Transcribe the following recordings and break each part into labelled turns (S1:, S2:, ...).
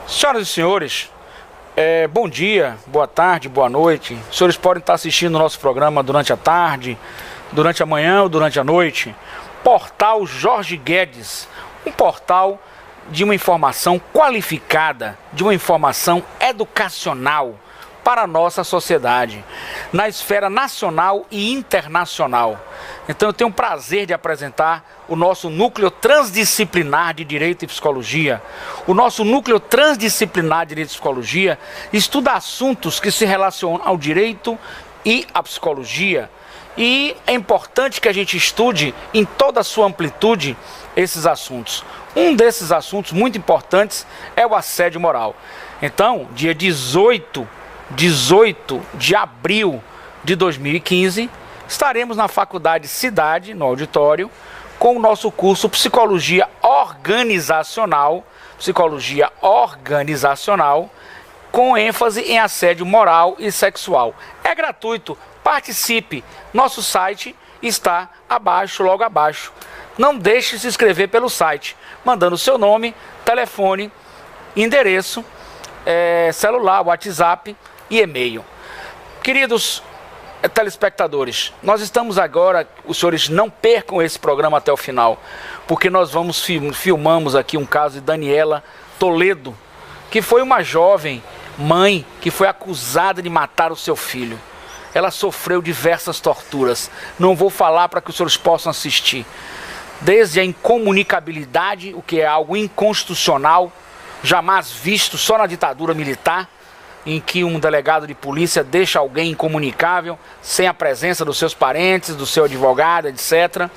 S1: Senhoras e senhores, bom dia, boa tarde, boa noite. Os senhores podem estar assistindo o nosso programa durante a tarde, durante a manhã ou durante a noite. Portal Jorge Guedes, um portal de uma informação qualificada, de uma informação educacional para a nossa sociedade, na esfera nacional e internacional. Então eu tenho o prazer de apresentar o nosso núcleo transdisciplinar de Direito e Psicologia. O nosso núcleo transdisciplinar de Direito e Psicologia estuda assuntos que se relacionam ao direito e à psicologia. E é importante que a gente estude em toda a sua amplitude esses assuntos. Um desses assuntos muito importantes é o assédio moral. Então, dia 18 de abril de 2015, estaremos na Faculdade Cidade, no auditório, com o nosso curso Psicologia Organizacional, com ênfase em assédio moral e sexual. É gratuito, participe. Nosso site está abaixo, logo abaixo. Não deixe de se inscrever pelo site, mandando seu nome, telefone, endereço, celular, WhatsApp e e-mail. Queridos telespectadores, nós estamos agora, os senhores não percam esse programa até o final, porque nós filmamos aqui um caso de Daniela Toledo, que foi uma jovem mãe que foi acusada de matar o seu filho. Ela sofreu diversas torturas. Não vou falar para que os senhores possam assistir. Desde a incomunicabilidade, o que é algo inconstitucional, jamais visto só na ditadura militar, em que um delegado de polícia deixa alguém incomunicável, sem a presença dos seus parentes, do seu advogado, etc.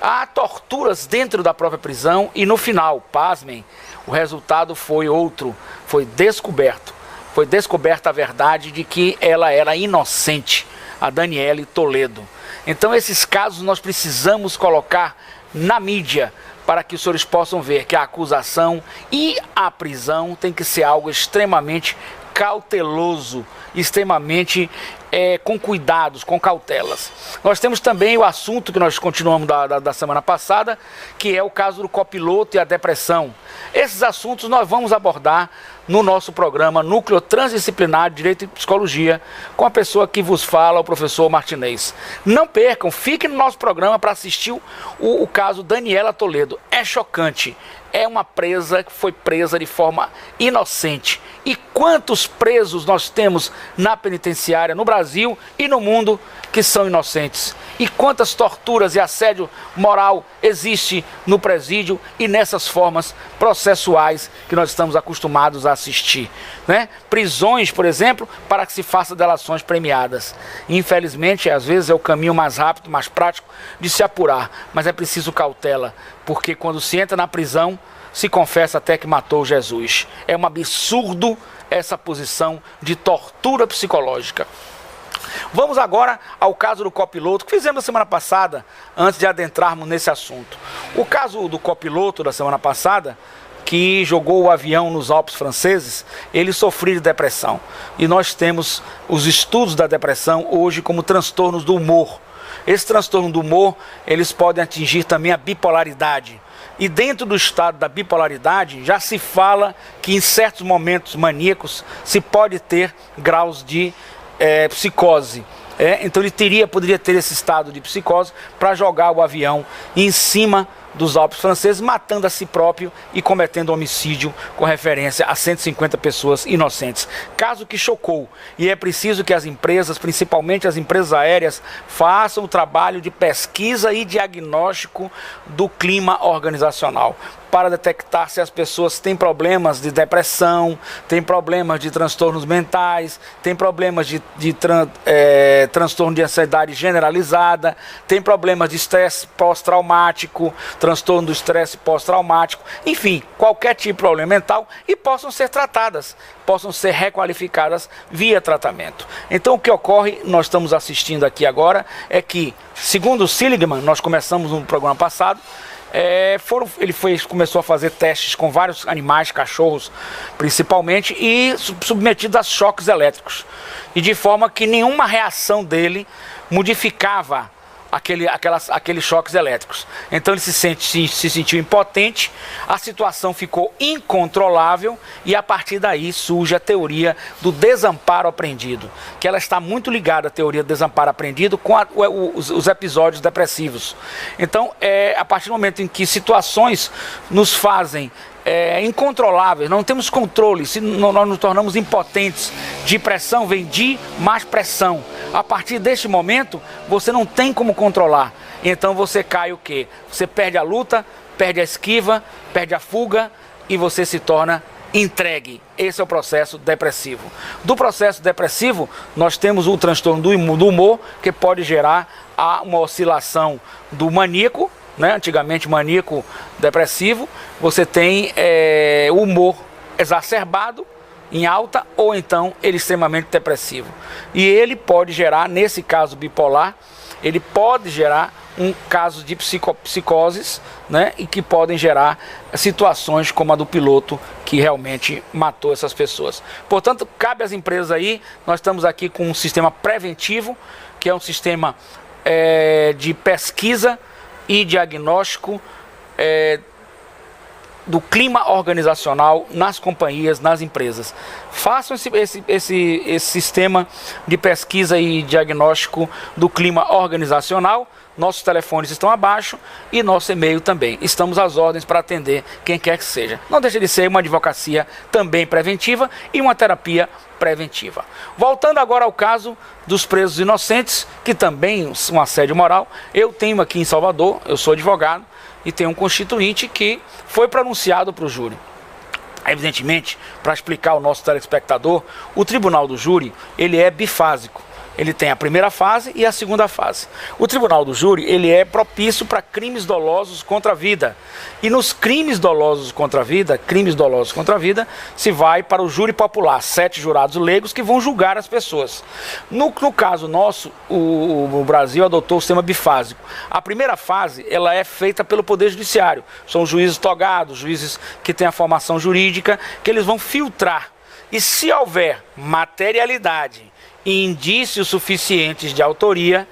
S1: Há torturas dentro da própria prisão e no final, pasmem, o resultado foi outro, foi descoberta a verdade de que ela era inocente, a Daniela Toledo. Então esses casos nós precisamos colocar na mídia, para que os senhores possam ver que a acusação e a prisão tem que ser algo extremamente cauteloso, extremamente com cuidados, com cautelas. Nós temos também o assunto que nós continuamos da semana passada, que é o caso do copiloto e a depressão. Esses assuntos nós vamos abordar no nosso programa Núcleo Transdisciplinar de Direito e Psicologia, com a pessoa que vos fala, o professor Martinez. Não percam, fiquem no nosso programa para assistir o caso Daniela Toledo. É chocante, é uma presa que foi presa de forma inocente. E quantos presos nós temos na penitenciária, no Brasil e no mundo, que são inocentes? E quantas torturas e assédio moral existe no presídio e nessas formas processuais que nós estamos acostumados a assistir, né? Prisões, por exemplo, para que se faça delações premiadas. Infelizmente, às vezes é o caminho mais rápido, mais prático de se apurar, mas é preciso cautela, porque quando se entra na prisão, se confessa até que matou Jesus. É um absurdo essa posição de tortura psicológica. Vamos agora ao caso do copiloto, que fizemos na semana passada, antes de adentrarmos nesse assunto. O caso do copiloto da semana passada, que jogou o avião nos Alpes franceses, ele sofreu de depressão. E nós temos os estudos da depressão hoje como transtornos do humor. Esse transtorno do humor, eles podem atingir também a bipolaridade. E dentro do estado da bipolaridade, já se fala que em certos momentos maníacos se pode ter graus de psicose. Então ele poderia ter esse estado de psicose para jogar o avião em cima dos Alpes franceses, matando a si próprio e cometendo homicídio com referência a 150 pessoas inocentes. Caso que chocou, e é preciso que as empresas, principalmente as empresas aéreas, façam o trabalho de pesquisa e diagnóstico do clima organizacional, para detectar se as pessoas têm problemas de depressão, têm problemas de transtornos mentais, têm problemas de transtorno de ansiedade generalizada, têm problemas de estresse pós-traumático, transtorno do estresse pós-traumático, enfim, qualquer tipo de problema mental, e possam ser tratadas, possam ser requalificadas via tratamento. Então o que ocorre, nós estamos assistindo aqui agora, é que, segundo o Seligman, nós começamos no programa passado, ele começou a fazer testes com vários animais, cachorros principalmente, e submetidos a choques elétricos, e de forma que nenhuma reação dele modificava aqueles choques elétricos. Então ele se sentiu impotente, a situação ficou incontrolável e a partir daí surge a teoria do desamparo aprendido, que ela está muito ligada à teoria do desamparo aprendido com os episódios depressivos. Então, a partir do momento em que situações nos fazem incontroláveis, não temos controle, se nós nos tornamos impotentes, depressão vem de mais pressão. A partir deste momento, você não tem como controlar. Então você cai o quê? Você perde a luta, perde a esquiva, perde a fuga e você se torna entregue. Esse é o processo depressivo. Do processo depressivo, nós temos o transtorno do humor, que pode gerar uma oscilação do maníaco, né? Antigamente maníaco depressivo, você tem o humor exacerbado, em alta, ou então ele extremamente depressivo. E ele pode gerar, nesse caso bipolar, ele pode gerar um caso de psicoses, né? E que podem gerar situações como a do piloto que realmente matou essas pessoas. Portanto, cabe às empresas aí, nós estamos aqui com um sistema preventivo, que é um sistema de pesquisa e diagnóstico do clima organizacional nas companhias, nas empresas. Façam esse sistema de pesquisa e diagnóstico do clima organizacional. Nossos telefones estão abaixo e nosso e-mail também. Estamos às ordens para atender quem quer que seja. Não deixa de ser uma advocacia também preventiva e uma terapia preventiva. Voltando agora ao caso dos presos inocentes, que também um assédio moral. Eu tenho aqui em Salvador, eu sou advogado, e tem um constituinte que foi pronunciado para o júri. Evidentemente, para explicar ao nosso telespectador, o tribunal do júri, ele é bifásico. Ele tem a primeira fase e a segunda fase. O tribunal do júri, ele é propício para crimes dolosos contra a vida. E nos crimes dolosos contra a vida, se vai para o júri popular, 7 jurados leigos que vão julgar as pessoas. No caso nosso, o Brasil adotou o sistema bifásico. A primeira fase, ela é feita pelo Poder Judiciário. São juízes togados, juízes que têm a formação jurídica, que eles vão filtrar. E se houver materialidade e indícios suficientes de autoria,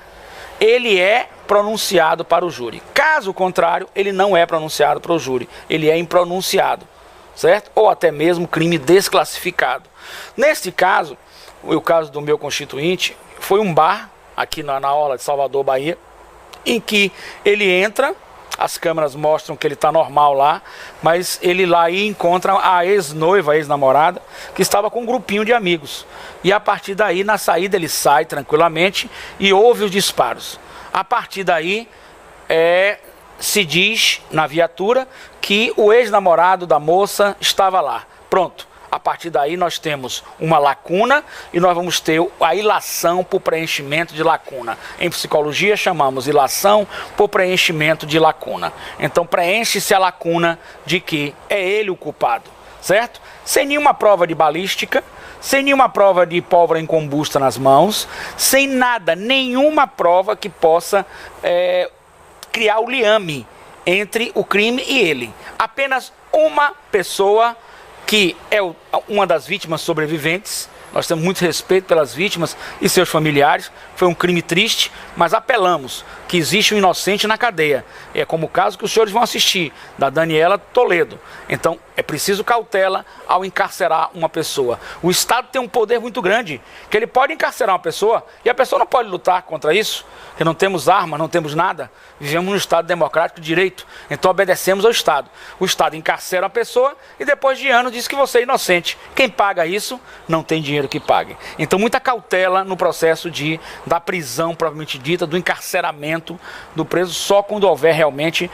S1: ele é pronunciado para o júri. Caso contrário, ele não é pronunciado para o júri, ele é impronunciado, certo? Ou até mesmo crime desclassificado. Neste caso, o caso do meu constituinte, foi um bar, aqui na orla de Salvador, Bahia, em que ele entra, as câmeras mostram que ele está normal lá, mas ele lá aí encontra a ex-noiva, a ex-namorada, que estava com um grupinho de amigos. E a partir daí, na saída, ele sai tranquilamente e ouve os disparos. A partir daí, se diz na viatura que o ex-namorado da moça estava lá. Pronto. A partir daí nós temos uma lacuna e nós vamos ter a ilação por preenchimento de lacuna. Em psicologia chamamos ilação por preenchimento de lacuna. Então preenche-se a lacuna de que é ele o culpado, certo? Sem nenhuma prova de balística, sem nenhuma prova de pólvora incombusta nas mãos, sem nada, nenhuma prova que possa criar o liame entre o crime e ele. Apenas uma pessoa que é uma das vítimas sobreviventes. Nós temos muito respeito pelas vítimas e seus familiares. Foi um crime triste, mas apelamos que existe um inocente na cadeia. É como o caso que os senhores vão assistir, da Daniela Toledo. Então, é preciso cautela ao encarcerar uma pessoa. O Estado tem um poder muito grande, que ele pode encarcerar uma pessoa e a pessoa não pode lutar contra isso, porque não temos arma, não temos nada. Vivemos num Estado democrático de direito, então obedecemos ao Estado. O Estado encarcera a pessoa e depois de anos diz que você é inocente. Quem paga isso não tem dinheiro que pague. Então muita cautela no processo da prisão propriamente dita, do encarceramento do preso, só quando houver realmente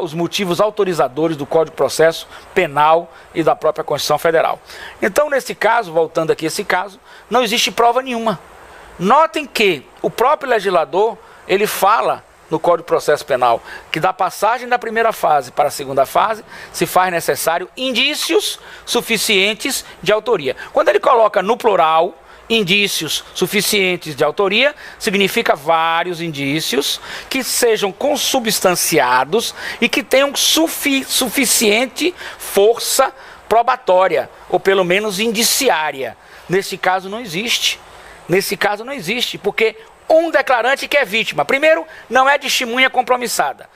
S1: os motivos autorizadores do Código de Processo Penal e da própria Constituição Federal. Então nesse caso, voltando aqui a esse caso, não existe prova nenhuma. Notem que o próprio legislador, ele fala no Código de Processo Penal que da passagem da primeira fase para a segunda fase se faz necessário indícios suficientes de autoria. Quando ele coloca no plural indícios suficientes de autoria, significa vários indícios que sejam consubstanciados e que tenham suficiente força probatória, ou pelo menos indiciária. Nesse caso não existe. Nesse caso não existe, porque um declarante que é vítima. Primeiro, não é testemunha compromissada.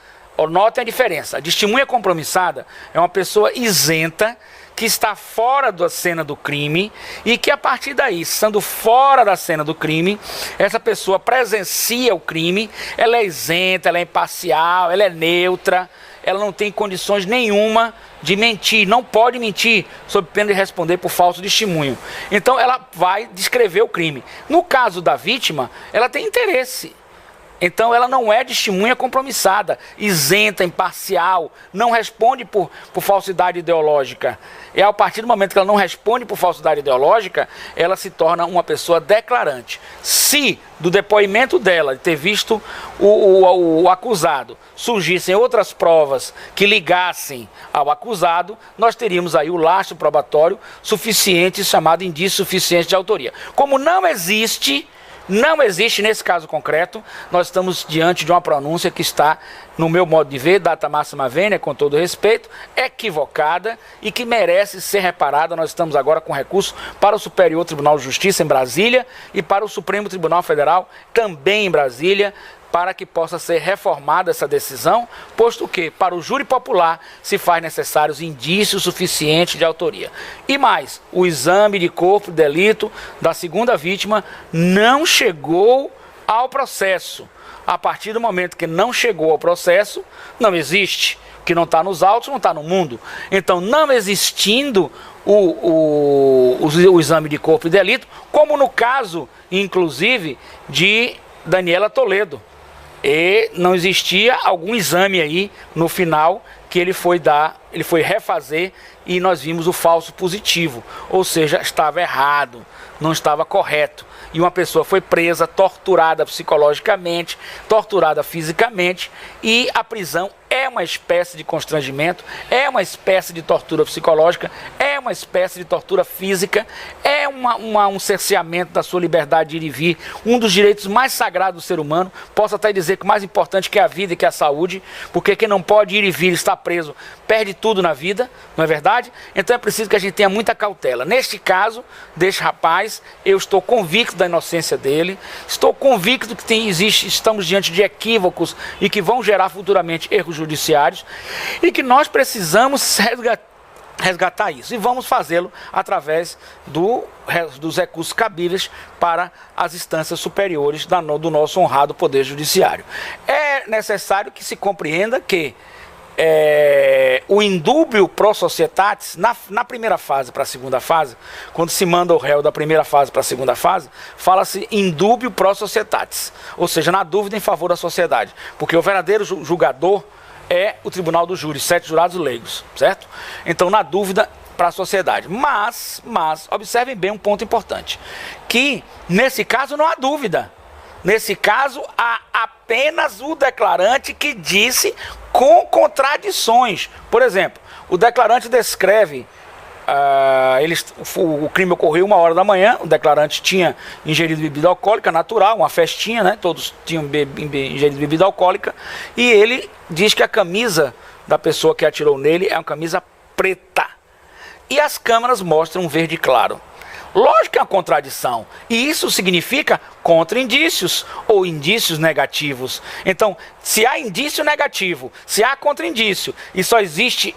S1: Notem a diferença. A testemunha compromissada é uma pessoa isenta, que está fora da cena do crime e que a partir daí, estando fora da cena do crime, essa pessoa presencia o crime, ela é isenta, ela é imparcial, ela é neutra, ela não tem condições nenhuma de mentir, não pode mentir sob pena de responder por falso testemunho. Então ela vai descrever o crime. No caso da vítima, ela tem interesse. Então ela não é testemunha compromissada, isenta, imparcial, não responde por falsidade ideológica. E a partir do momento que ela não responde por falsidade ideológica, ela se torna uma pessoa declarante. Se do depoimento dela, de ter visto o acusado, surgissem outras provas que ligassem ao acusado, nós teríamos aí o lastro probatório suficiente, chamado indício suficiente de autoria. Como não existe nesse caso concreto, nós estamos diante de uma pronúncia que está, no meu modo de ver, data máxima vênia, com todo respeito, equivocada e que merece ser reparada. Nós estamos agora com recurso para o Superior Tribunal de Justiça em Brasília e para o Supremo Tribunal Federal também em Brasília, para que possa ser reformada essa decisão, posto que, para o júri popular, se faz necessários indícios suficientes de autoria. E mais, o exame de corpo de delito da segunda vítima não chegou ao processo. A partir do momento que não chegou ao processo, não existe. O que não está nos autos, não está no mundo. Então, não existindo o exame de corpo de delito, como no caso, inclusive, de Daniela Toledo. E não existia algum exame aí no final que ele foi refazer e nós vimos o falso positivo, ou seja, estava errado, não estava correto. E uma pessoa foi presa, torturada psicologicamente, torturada fisicamente, e a prisão é uma espécie de constrangimento, é uma espécie de tortura psicológica, é uma espécie de tortura física, é um cerceamento da sua liberdade de ir e vir, um dos direitos mais sagrados do ser humano. Posso até dizer que o mais importante que a vida e que a saúde, porque quem não pode ir e vir, está preso, perde tudo na vida, não é verdade? Então é preciso que a gente tenha muita cautela. Neste caso, deste rapaz, eu estou convicto da inocência dele, estou convicto que estamos diante de equívocos e que vão gerar futuramente erros judiciários e que nós precisamos resgatar isso, e vamos fazê-lo através dos recursos cabíveis para as instâncias superiores do nosso honrado Poder Judiciário. É necessário que se compreenda que o indúbio pro societatis, na primeira fase para a segunda fase, quando se manda o réu da primeira fase para a segunda fase, fala-se indúbio pro societatis, ou seja, na dúvida em favor da sociedade, porque o verdadeiro julgador é o tribunal do júri, 7 jurados leigos, certo? Então, na dúvida para a sociedade. Mas, observem bem um ponto importante, que nesse caso não há dúvida. Nesse caso, há apenas o declarante que disse com contradições. Por exemplo, o declarante descreve, o crime ocorreu 1h da manhã, o declarante tinha ingerido bebida alcoólica natural, uma festinha, né? Todos tinham ingerido bebida alcoólica, e ele diz que a camisa da pessoa que atirou nele é uma camisa preta. E as câmeras mostram um verde claro. Lógico que é uma contradição, e isso significa contra-indícios ou indícios negativos. Então, se há indício negativo, se há contra-indício, e só existe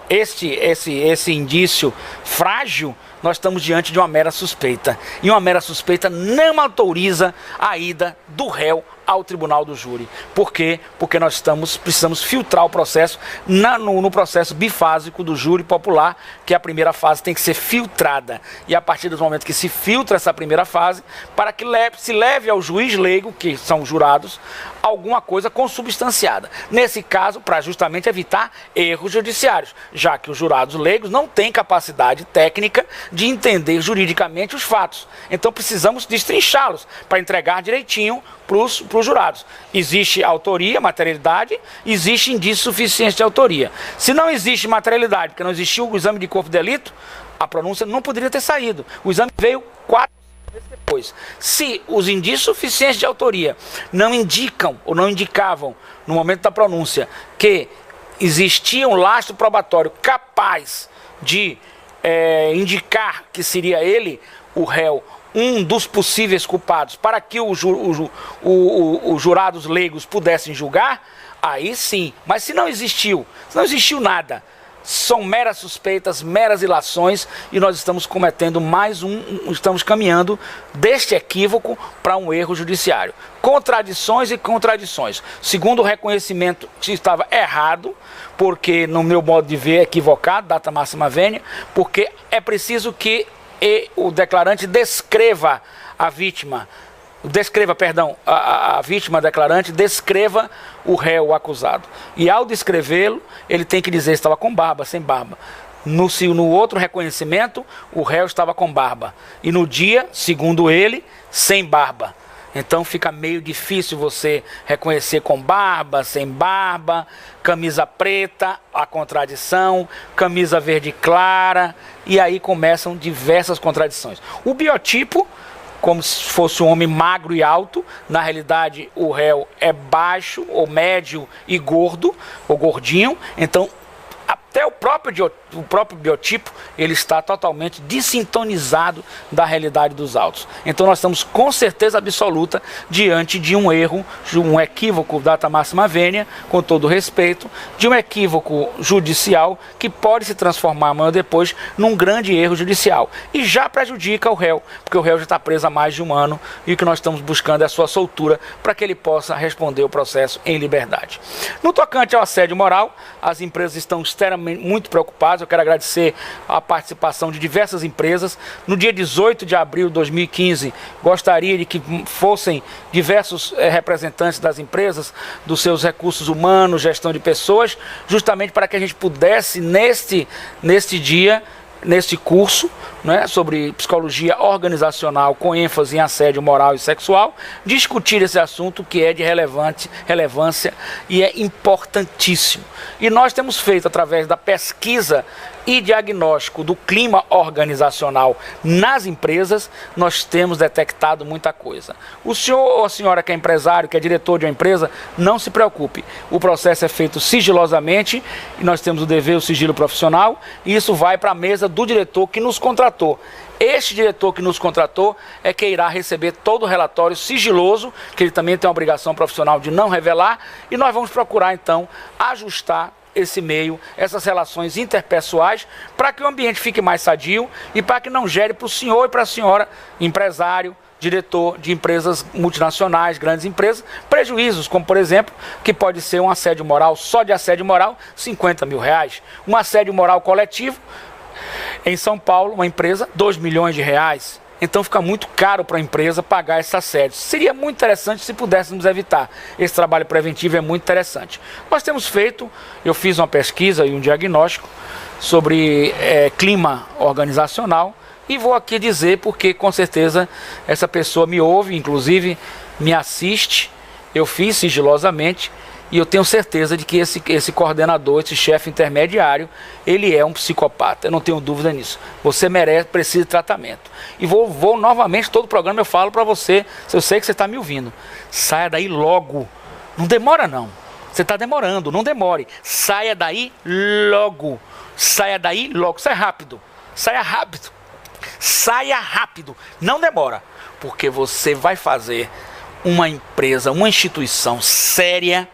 S1: esse indício frágil, nós estamos diante de uma mera suspeita. E uma mera suspeita não autoriza a ida do réu ao tribunal do júri. Por quê? Porque nós precisamos filtrar o processo no processo bifásico do júri popular, que a primeira fase tem que ser filtrada. E a partir do momento que se filtra essa primeira fase, para que se leve ao juiz leigo, que são os jurados, alguma coisa consubstanciada. Nesse caso, para justamente evitar erros judiciários, já que os jurados leigos não têm capacidade técnica de entender juridicamente os fatos. Então precisamos destrinchá-los para entregar direitinho para os jurados. Existe autoria, materialidade, existe indício suficiente de autoria. Se não existe materialidade, porque não existiu o exame de corpo de delito, a pronúncia não poderia ter saído. O exame veio 4 meses depois. Se os indícios suficientes de autoria não indicam ou não indicavam no momento da pronúncia que existia um lastro probatório capaz de indicar que seria ele o réu um dos possíveis culpados para que os jurados leigos pudessem julgar, aí sim. Mas se não existiu nada, são meras suspeitas, meras ilações, e nós estamos cometendo estamos caminhando deste equívoco para um erro judiciário. Contradições e contradições. Segundo o reconhecimento que estava errado, porque no meu modo de ver é equivocado, data máxima vênia, porque é preciso que o declarante descreva a vítima, a vítima declarante descreva o réu, o acusado. E ao descrevê-lo, ele tem que dizer se estava com barba, sem barba. No outro reconhecimento, o réu estava com barba. E no dia, segundo ele, sem barba. Então fica meio difícil você reconhecer com barba, sem barba, camisa preta, a contradição, camisa verde clara, e aí começam diversas contradições. O biotipo, como se fosse um homem magro e alto, na realidade o réu é baixo, ou médio e gordo, ou gordinho, então até o próprio biotipo, ele está totalmente desintonizado da realidade dos autos. Então nós estamos com certeza absoluta diante de um erro, de um equívoco data máxima vênia, com todo respeito, de um equívoco judicial que pode se transformar amanhã ou depois num grande erro judicial. E já prejudica o réu, porque o réu já está preso há mais de um ano e o que nós estamos buscando é a sua soltura para que ele possa responder o processo em liberdade. No tocante ao assédio moral, as empresas estão extremamente muito preocupadas. Eu quero agradecer a participação de diversas empresas. No dia 18 de abril de 2015, gostaria de que fossem diversos representantes das empresas, dos seus recursos humanos, gestão de pessoas, justamente para que a gente pudesse, neste dia, neste curso, né, sobre psicologia organizacional com ênfase em assédio moral e sexual, discutir esse assunto que é de relevância e é importantíssimo. E nós temos feito, através da pesquisa e diagnóstico do clima organizacional nas empresas, nós temos detectado muita coisa. O senhor ou a senhora que é empresário, que é diretor de uma empresa, não se preocupe. O processo é feito sigilosamente e nós temos o dever, o sigilo profissional, e isso vai para a mesa do diretor que nos contratou. Este diretor que nos contratou é que irá receber todo o relatório sigiloso, que ele também tem a obrigação profissional de não revelar, e nós vamos procurar então ajustar esse meio, essas relações interpessoais, para que o ambiente fique mais sadio e para que não gere para o senhor e para a senhora, empresário, diretor de empresas multinacionais, grandes empresas, prejuízos, como por exemplo, que pode ser um assédio moral, só de assédio moral, R$50 mil. Um assédio moral coletivo, em São Paulo, uma empresa, R$2 milhões. Então fica muito caro para a empresa pagar esse assédio. Seria muito interessante se pudéssemos evitar. Esse trabalho preventivo é muito interessante. Nós temos feito, eu fiz uma pesquisa e um diagnóstico sobre clima organizacional, e vou aqui dizer porque com certeza essa pessoa me ouve, inclusive me assiste. Eu fiz sigilosamente e eu tenho certeza de que esse coordenador, esse chefe intermediário, ele é um psicopata, eu não tenho dúvida nisso. Você precisa de tratamento. E vou novamente, todo o programa eu falo para você, eu sei que você está me ouvindo, saia daí logo, não demora não, você está demorando, não demore, saia daí logo, saia rápido, saia rápido, não demora, porque você vai fazer uma empresa, uma instituição séria,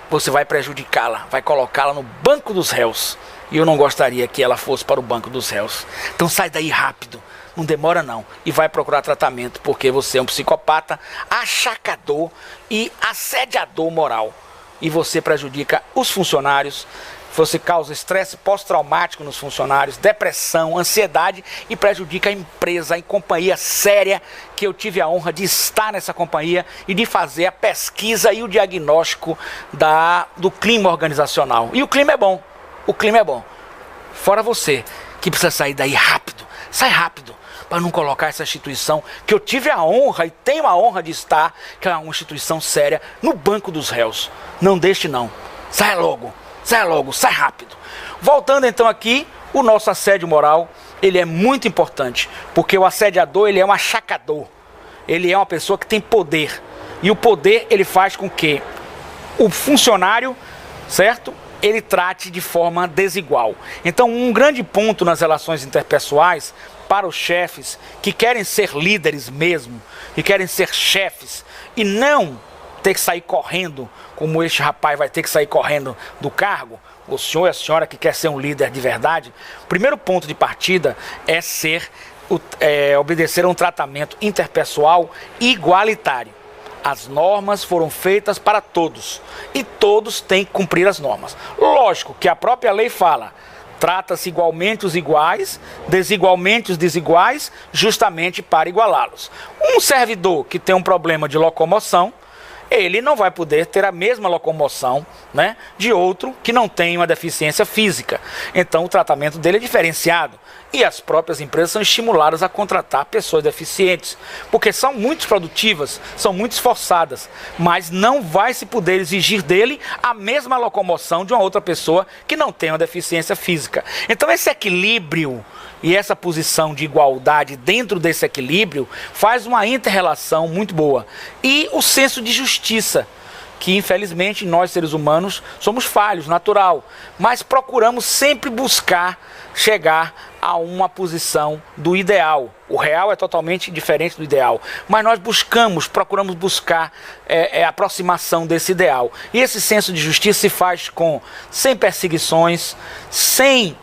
S1: você vai prejudicá-la, vai colocá-la no banco dos réus. E eu não gostaria que ela fosse para o banco dos réus. Então sai daí rápido, não demora não. E vai procurar tratamento, porque você é um psicopata, achacador e assediador moral. E você prejudica os funcionários, você causa estresse pós-traumático nos funcionários, depressão, ansiedade, e prejudica a empresa, a companhia séria, que eu tive a honra de estar nessa companhia e de fazer a pesquisa e o diagnóstico do clima organizacional. E o clima é bom, Fora você, que precisa sair daí rápido, sai rápido, para não colocar essa instituição, que eu tive a honra e tenho a honra de estar, que é uma instituição séria, no banco dos réus. Não deixe não, sai logo, sai rápido. Voltando então aqui, o nosso assédio moral, ele é muito importante, porque o assediador, ele é um achacador, ele é uma pessoa que tem poder, e o poder, ele faz com que o funcionário, certo, ele trate de forma desigual. Então um grande ponto nas relações interpessoais para os chefes que querem ser líderes mesmo, que querem ser chefes e não ter que sair correndo, como este rapaz vai ter que sair correndo do cargo, o senhor e a senhora que quer ser um líder de verdade, o primeiro ponto de partida é obedecer a um tratamento interpessoal igualitário. As normas foram feitas para todos e todos têm que cumprir as normas. Lógico que a própria lei fala, trata-se igualmente os iguais, desigualmente os desiguais, justamente para igualá-los. Um servidor que tem um problema de locomoção, ele não vai poder ter a mesma locomoção, né, de outro que não tem uma deficiência física. Então o tratamento dele é diferenciado. E as próprias empresas são estimuladas a contratar pessoas deficientes, porque são muito produtivas, são muito esforçadas, mas não vai se poder exigir dele a mesma locomoção de uma outra pessoa que não tem uma deficiência física. Então esse equilíbrio e essa posição de igualdade dentro desse equilíbrio faz uma inter-relação muito boa. E o senso de justiça, que infelizmente nós seres humanos somos falhos, natural, mas procuramos sempre buscar chegar a uma posição do ideal. O real é totalmente diferente do ideal, mas nós procuramos buscar a aproximação desse ideal. E esse senso de justiça se faz sem perseguições, sem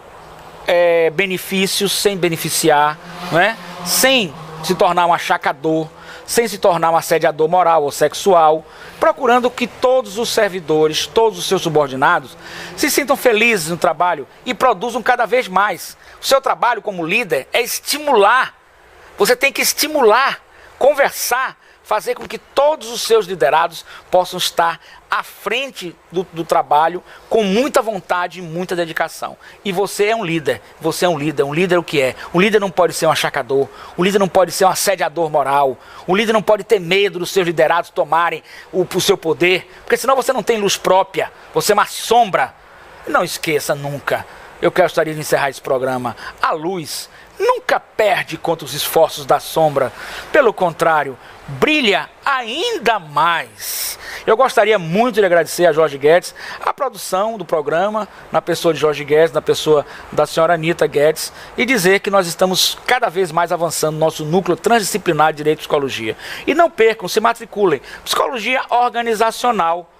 S1: benefícios, sem beneficiar, né? Sem se tornar um achacador, sem se tornar um assediador moral ou sexual, procurando que todos os servidores, todos os seus subordinados, se sintam felizes no trabalho e produzam cada vez mais. O seu trabalho como líder é estimular. Você tem que estimular, conversar, fazer com que todos os seus liderados possam estar à frente do trabalho com muita vontade e muita dedicação. E você é um líder, um líder o que é? Um líder não pode ser um achacador, um líder não pode ser um assediador moral, um líder não pode ter medo dos seus liderados tomarem o seu poder, porque senão você não tem luz própria, você é uma sombra. Não esqueça nunca, eu gostaria de encerrar esse programa, a luz nunca perde contra os esforços da sombra, pelo contrário, brilha ainda mais. Eu gostaria muito de agradecer a Jorge Guedes, a produção do programa, na pessoa de Jorge Guedes, na pessoa da senhora Anita Guedes, e dizer que nós estamos cada vez mais avançando no nosso núcleo transdisciplinar de Direito e Psicologia. E não percam, se matriculem. Psicologia organizacional,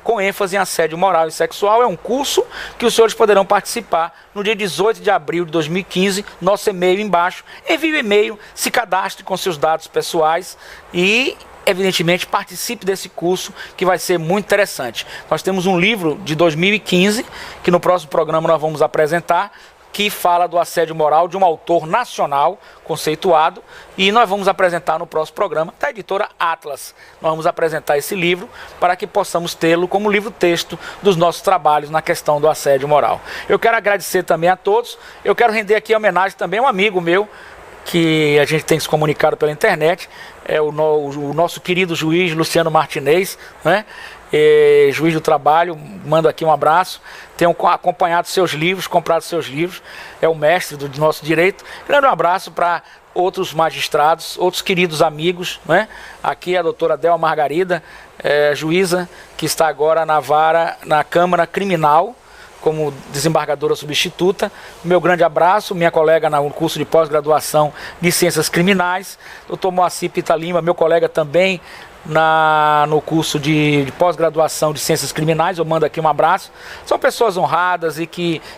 S1: com ênfase em assédio moral e sexual, é um curso que os senhores poderão participar no dia 18 de abril de 2015, nosso e-mail embaixo, envie o e-mail, se cadastre com seus dados pessoais e, evidentemente, participe desse curso que vai ser muito interessante. Nós temos um livro de 2015, que no próximo programa nós vamos apresentar, que fala do assédio moral de um autor nacional conceituado, e nós vamos apresentar no próximo programa da editora Atlas. Nós vamos apresentar esse livro para que possamos tê-lo como livro-texto dos nossos trabalhos na questão do assédio moral. Eu quero agradecer também a todos, eu quero render aqui a homenagem também a um amigo meu, que a gente tem se comunicado pela internet, é o nosso querido juiz Luciano Martinez, né? Juiz do trabalho, mando aqui um abraço, tenho acompanhado seus livros, comprado seus livros, é o mestre do nosso direito. Grande um abraço para outros magistrados, outros queridos amigos, né? Aqui a doutora Delma Margarida, juíza, que está agora na vara, na Câmara Criminal, como desembargadora substituta. Meu grande abraço, minha colega no curso de pós-graduação de Ciências Criminais, doutor Moacir Pita Lima, meu colega também no curso de pós-graduação de Ciências Criminais, eu mando aqui um abraço. São pessoas honradas e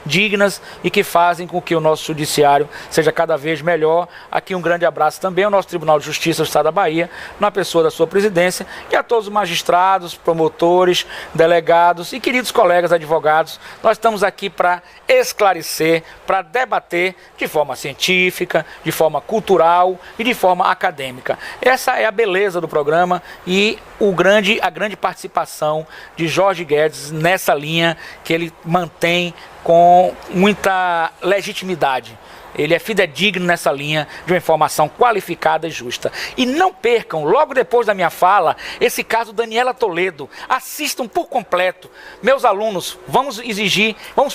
S1: dignas e que fazem com que o nosso judiciário seja cada vez melhor. Aqui um grande abraço também ao nosso Tribunal de Justiça do Estado da Bahia, na pessoa da sua presidência, e a todos os magistrados, promotores, delegados e queridos colegas advogados. Nós estamos aqui para esclarecer, para debater de forma científica, de forma cultural e de forma acadêmica. Essa é a beleza do programa e a grande participação de Jorge Guedes nessa linha que ele mantém com muita legitimidade. Ele é fidedigno nessa linha de uma informação qualificada e justa. E não percam, logo depois da minha fala, esse caso Daniela Toledo. Assistam por completo. Meus alunos, vamos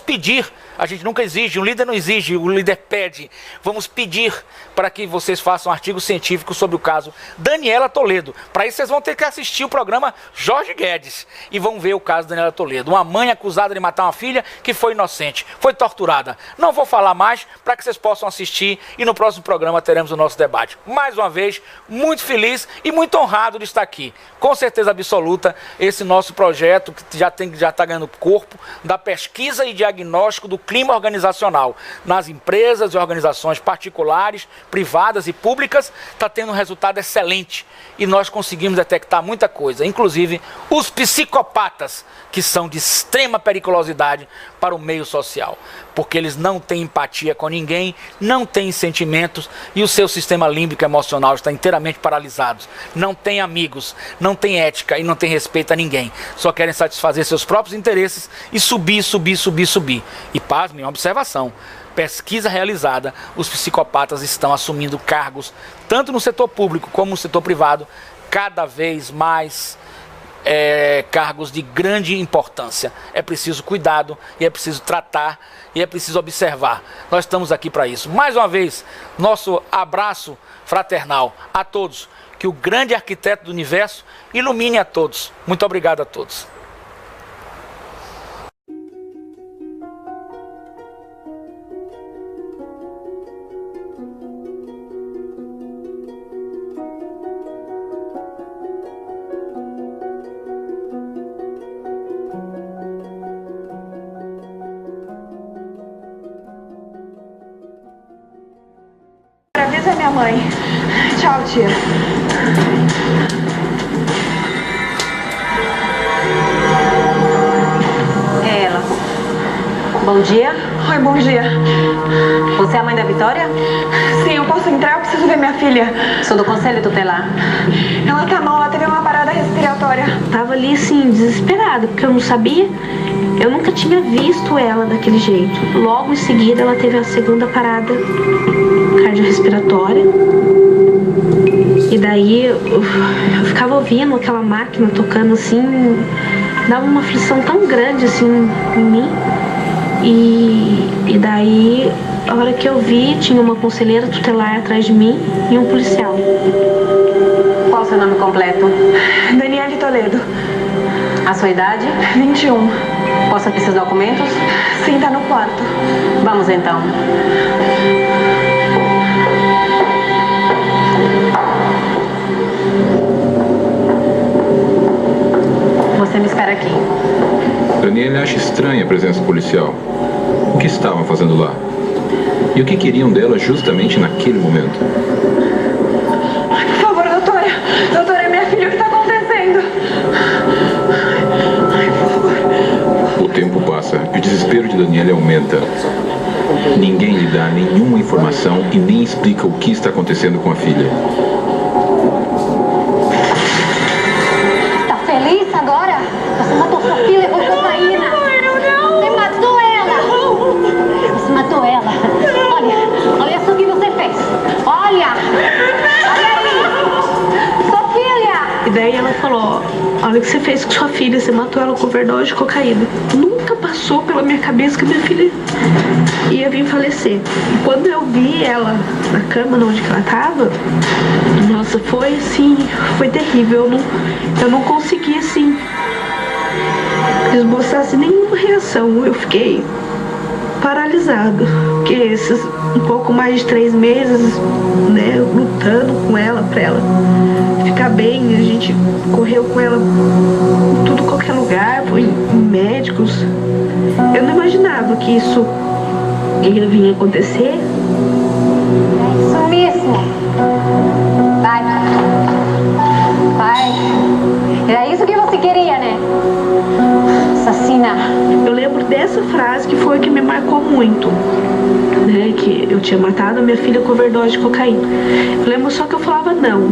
S1: pedir. A gente nunca exige, um líder não exige, o líder pede. Vamos pedir para que vocês façam um artigo científico sobre o caso Daniela Toledo. Para isso vocês vão ter que assistir assistir o programa Jorge Guedes e vão ver o caso da Daniela Toledo. Uma mãe acusada de matar uma filha que foi inocente, foi torturada. Não vou falar mais para que vocês possam assistir e no próximo programa teremos o nosso debate. Mais uma vez, muito feliz e muito honrado de estar aqui. Com certeza absoluta, esse nosso projeto que já está ganhando corpo da pesquisa e diagnóstico do clima organizacional nas empresas e organizações particulares, privadas e públicas, está tendo um resultado excelente e nós conseguimos detectar muita coisa, inclusive os psicopatas, que são de extrema periculosidade para o meio social, porque eles não têm empatia com ninguém, não têm sentimentos e o seu sistema límbico emocional está inteiramente paralisado. Não tem amigos, não tem ética e não tem respeito a ninguém. Só querem satisfazer seus próprios interesses e subir. E pasmem, uma observação. Pesquisa realizada, os psicopatas estão assumindo cargos, tanto no setor público como no setor privado, cada vez mais cargos de grande importância. É preciso cuidado, e é preciso tratar, e é preciso observar. Nós estamos aqui para isso. Mais uma vez, nosso abraço fraternal a todos. Que o grande arquiteto do universo ilumine a todos. Muito obrigado a todos.
S2: Avisa minha mãe. Tchau, tia.
S3: É ela. Bom dia.
S2: Oi, bom dia.
S3: Você é a mãe da Vitória?
S2: Sim, eu posso entrar? Eu preciso ver minha filha.
S3: Sou do Conselho Tutelar.
S2: Ela tá mal, ela teve uma parada respiratória.
S4: Tava ali, assim, desesperada, porque eu não sabia. Eu nunca tinha visto ela daquele jeito. Logo em seguida, ela teve a segunda parada cardiorrespiratória. E daí, eu ficava ouvindo aquela máquina tocando, assim, dava uma aflição tão grande, assim, em mim. E daí, a hora que eu vi, tinha uma conselheira tutelar atrás de mim e um policial.
S3: Qual o seu nome completo?
S2: Daniela Toledo.
S3: A sua idade?
S2: 21.
S3: Posso ver seus documentos?
S2: Sim, tá no quarto.
S3: Vamos então. Você me espera aqui.
S5: Daniela acha estranha a presença policial. O que estavam fazendo lá? E o que queriam dela justamente naquele momento?
S2: Ai, por favor, doutora. Doutora, é minha filha, o que tá acontecendo? Ai, por favor.
S5: O tempo passa e o desespero de Daniela aumenta. Ninguém lhe dá nenhuma informação e nem explica o que está acontecendo com a filha.
S6: Tá feliz agora? Você matou sua filha com cocaína. Você matou ela. Você matou ela. Olha só o que você fez. Olha aí. Sua filha.
S4: E daí ela falou, olha o que você fez com sua filha, você matou ela com overdose de cocaína. Nunca passou pela minha cabeça que minha filha ia vir falecer. E quando eu vi ela na cama onde ela tava, nossa, foi assim, foi terrível. Eu não consegui, assim, esboçar assim, nenhuma reação. Eu fiquei paralisada, porque esses um pouco mais de 3 meses, né, lutando com ela, pra ela ficar bem, a gente correu com ela em tudo, qualquer lugar, foi em médicos. Eu não imaginava que isso ia vir acontecer.
S6: É isso mesmo. Vai. Era isso que você queria, né? Assassina.
S4: Eu lembro dessa frase que foi que me marcou muito, né? Que eu tinha matado a minha filha com overdose de cocaína. Eu lembro só que eu falava não.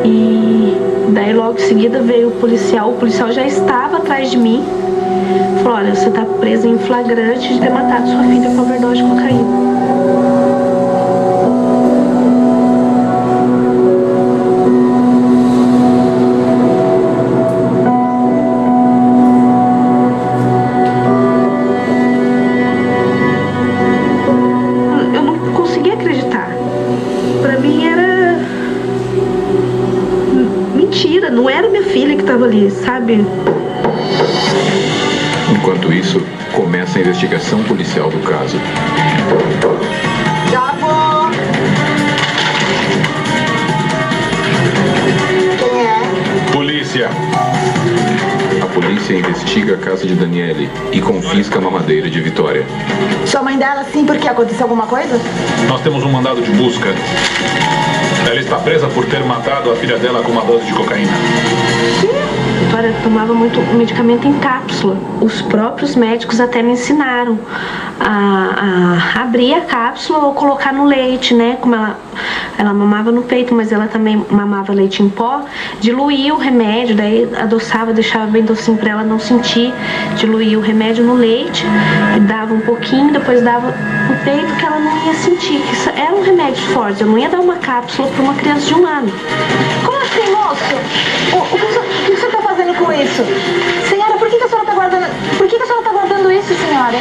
S4: E daí logo em seguida veio o policial já estava atrás de mim. Falou, olha, você tá presa em flagrante de ter matado sua filha com overdose de cocaína. sabe?
S5: Enquanto isso, começa a investigação policial do caso.
S7: Já vou! Quem é?
S5: Polícia! A polícia investiga a casa de Daniele e confisca a mamadeira de Vitória.
S7: Sua mãe dela, sim, porque aconteceu alguma coisa?
S8: Nós temos um mandado de busca. Ela está presa por ter matado a filha dela com uma dose de cocaína.
S4: A Vitória tomava muito medicamento em cápsula. Os próprios médicos até me ensinaram a abrir a cápsula ou colocar no leite, né? Como ela mamava no peito, mas ela também mamava leite em pó. Diluía o remédio, daí adoçava, deixava bem docinho para ela não sentir. Diluía o remédio no leite e dava um pouquinho, depois dava no peito que ela não ia sentir. Que isso era um remédio forte, eu não ia dar uma cápsula para uma criança de 1 ano.
S7: Como assim, moço? O que o senhor está fazendo com isso? Senhora, por que a senhora está guardando... Por que a senhora está guardando isso, senhora?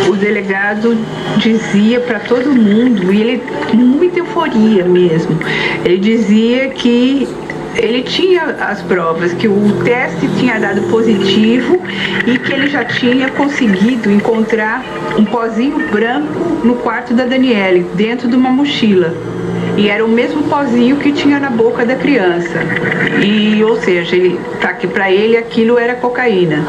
S4: O delegado dizia para todo mundo, e ele com muita euforia mesmo, ele dizia que ele tinha as provas, que o teste tinha dado positivo e que ele já tinha conseguido encontrar um pozinho branco no quarto da Daniele, dentro de uma mochila. E era o mesmo pozinho que tinha na boca da criança. E, ou seja, para ele aquilo era cocaína.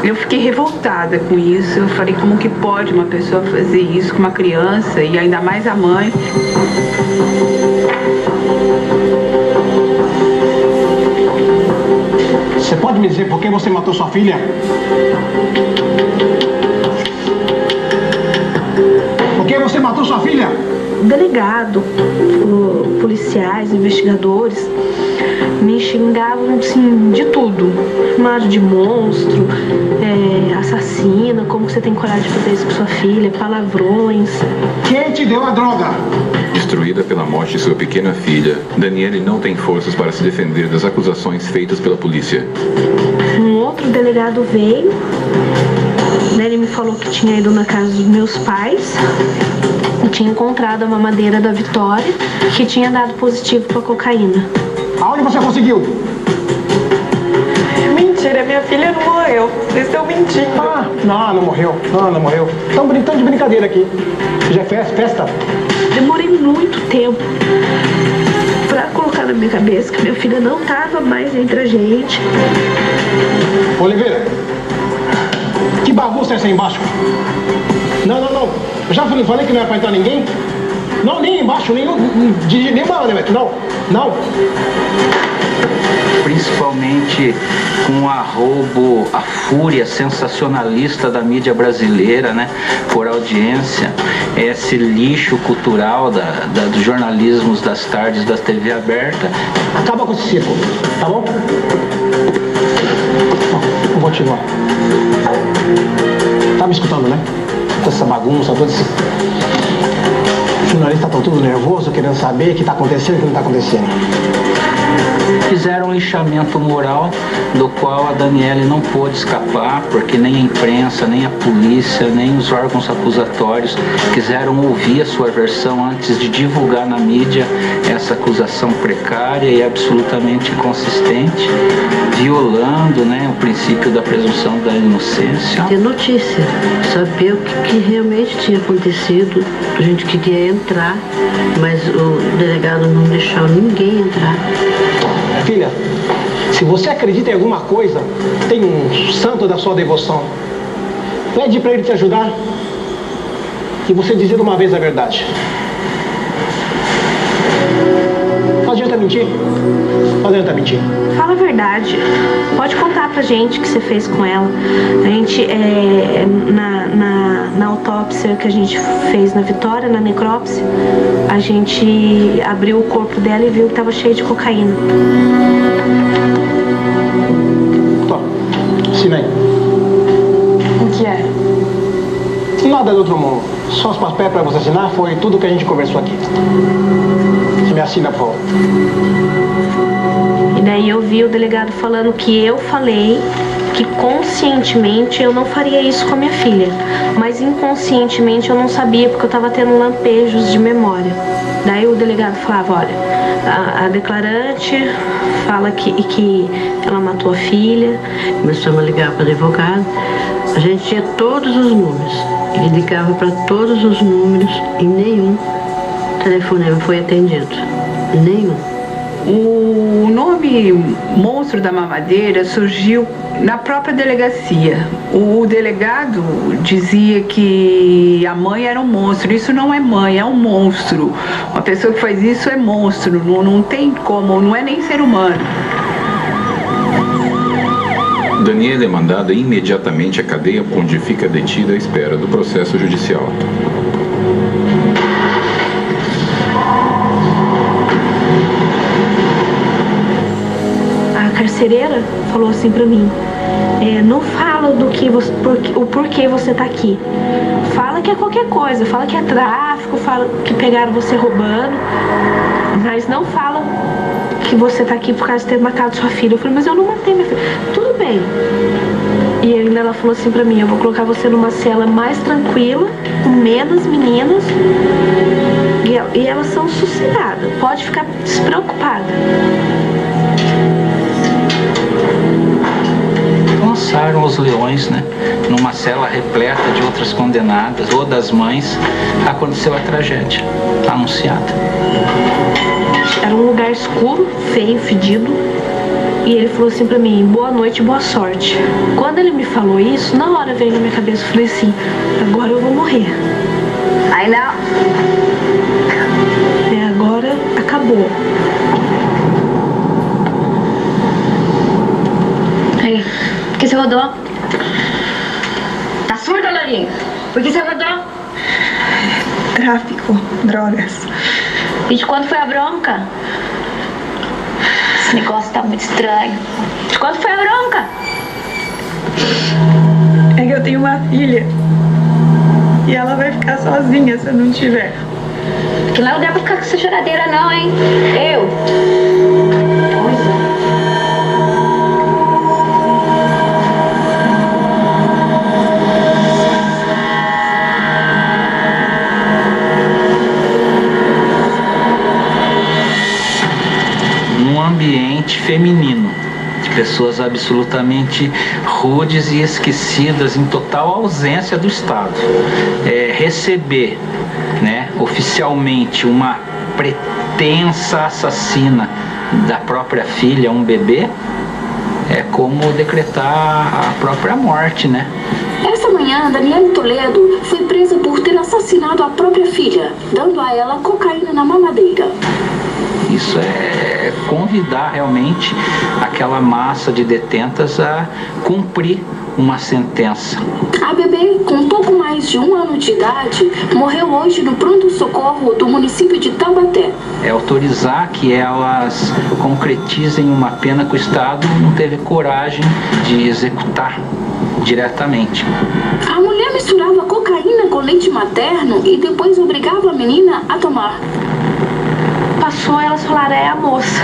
S4: Eu fiquei revoltada com isso. Eu falei, como que pode uma pessoa fazer isso com uma criança e ainda mais a mãe?
S9: Você pode me dizer por que você matou sua filha? Por que você matou sua filha?
S4: Delegado, policiais, investigadores me xingavam assim, de tudo. Chamaram de monstro, assassina, como você tem coragem de fazer isso com sua filha, palavrões.
S9: Quem te deu a droga?
S5: Destruída pela morte de sua pequena filha, Daniele não tem forças para se defender das acusações feitas pela polícia.
S4: Um outro delegado veio, né, ele me falou que tinha ido na casa dos meus pais e tinha encontrado a mamadeira da Vitória, que tinha dado positivo para cocaína.
S9: Aonde você conseguiu?
S2: Mentira, minha filha não morreu. Vocês estão mentindo.
S9: Ah, não morreu. Não morreu. Estão brincando de brincadeira aqui. Já é festa?
S4: Demorei muito tempo pra colocar na minha cabeça que minha filha não estava mais entre a gente.
S9: Oliveira, que bagunça é essa aí embaixo? Não. Eu já falei que não era pra entrar ninguém? Não, nem embaixo, nem malandro, não.
S10: Principalmente com o arrobo, a fúria sensacionalista da mídia brasileira, né, por audiência, esse lixo cultural dos jornalismos das tardes da TV aberta.
S9: Acaba com esse circo, tá bom? Vamos continuar. Tá me escutando, né? Toda essa bagunça, todo esse... Os jornalistas estão todos nervosos, querendo saber o que está acontecendo e o que não está acontecendo.
S10: Fizeram um lixamento moral do qual a Daniele não pôde escapar, porque nem a imprensa, nem a polícia, nem os órgãos acusatórios quiseram ouvir a sua versão antes de divulgar na mídia essa acusação precária e absolutamente inconsistente, violando, né, o princípio da presunção da inocência.
S11: Ter notícia, saber o que realmente tinha acontecido. A gente queria entrar, mas o delegado não deixou ninguém entrar.
S9: Filha, se você acredita em alguma coisa, tem um santo da sua devoção. Pede para ele te ajudar e você dizer de uma vez a verdade. Não adianta mentir. Não adianta mentir.
S4: Fala a verdade. Pode contar pra gente o que você fez com ela. A gente, na autópsia que a gente fez na Vitória, na necrópsia, a gente abriu o corpo dela e viu que tava cheio de cocaína.
S9: Tá, assina aí.
S2: O que é?
S9: Nada do outro mundo. Só os papéis para você assinar, foi tudo que a gente conversou aqui. Você me assina, por favor.
S4: E daí eu vi o delegado falando que eu falei que conscientemente eu não faria isso com a minha filha, mas inconscientemente eu não sabia porque eu estava tendo lampejos de memória. Daí o delegado falava, olha, a declarante fala que ela matou a filha.
S11: Começamos a ligar para o advogado, a gente tinha todos os números, ele ligava para todos os números e nenhum telefonema foi atendido, nenhum.
S12: O nome Monstro da Mamadeira surgiu na própria delegacia. O delegado dizia que a mãe era um monstro. Isso não é mãe, é um monstro. Uma pessoa que faz isso é monstro, não tem como, não é nem ser humano.
S5: Daniela é mandada imediatamente à cadeia, onde fica detida à espera do processo judicial.
S4: A carcereira falou assim pra mim, não fala do que você, o porquê você tá aqui. Fala que é qualquer coisa, fala que é tráfico, fala que pegaram você roubando, mas não fala que você tá aqui por causa de ter matado sua filha. Eu falei, mas eu não matei minha filha. Tudo bem. E ainda ela falou assim pra mim, eu vou colocar você numa cela mais tranquila, com menos meninas, e elas são sossegadas, pode ficar despreocupada.
S10: Lançaram os leões, né? Numa cela repleta de outras condenadas ou das mães, aconteceu a tragédia anunciada.
S4: Era um lugar escuro, feio, fedido. E ele falou assim pra mim, boa noite, boa sorte. Quando ele me falou isso, na hora veio na minha cabeça, eu falei assim, agora eu vou morrer.
S6: Aí não.
S4: Agora acabou.
S6: Aí, por que você rodou? Tá surda, Lourinho? Por que você rodou?
S4: Tráfico, drogas.
S6: E de quando foi a bronca? Esse negócio tá muito estranho. De quando foi a bronca?
S4: É que eu tenho uma filha. E ela vai ficar sozinha se eu não tiver.
S6: Que não é lugar pra ficar com essa choradeira não, hein? Eu.
S10: Num ambiente feminino, de pessoas absolutamente rudes e esquecidas, em total ausência do Estado. Receber, né, oficialmente uma pretensa assassina da própria filha, um bebê, é como decretar a própria morte, né?
S13: Essa manhã, Daniela Toledo foi presa por ter assassinado a própria filha, dando a ela cocaína na mamadeira.
S10: Isso é convidar realmente aquela massa de detentas a cumprir uma sentença.
S13: A bebê, com pouco mais de 1 ano de idade, morreu hoje no pronto-socorro do município de Taubaté.
S10: É autorizar que elas concretizem uma pena que o Estado não teve coragem de executar diretamente.
S13: A mulher misturava cocaína com leite materno e depois obrigava a menina a tomar.
S4: Passou, elas falaram, é a moça.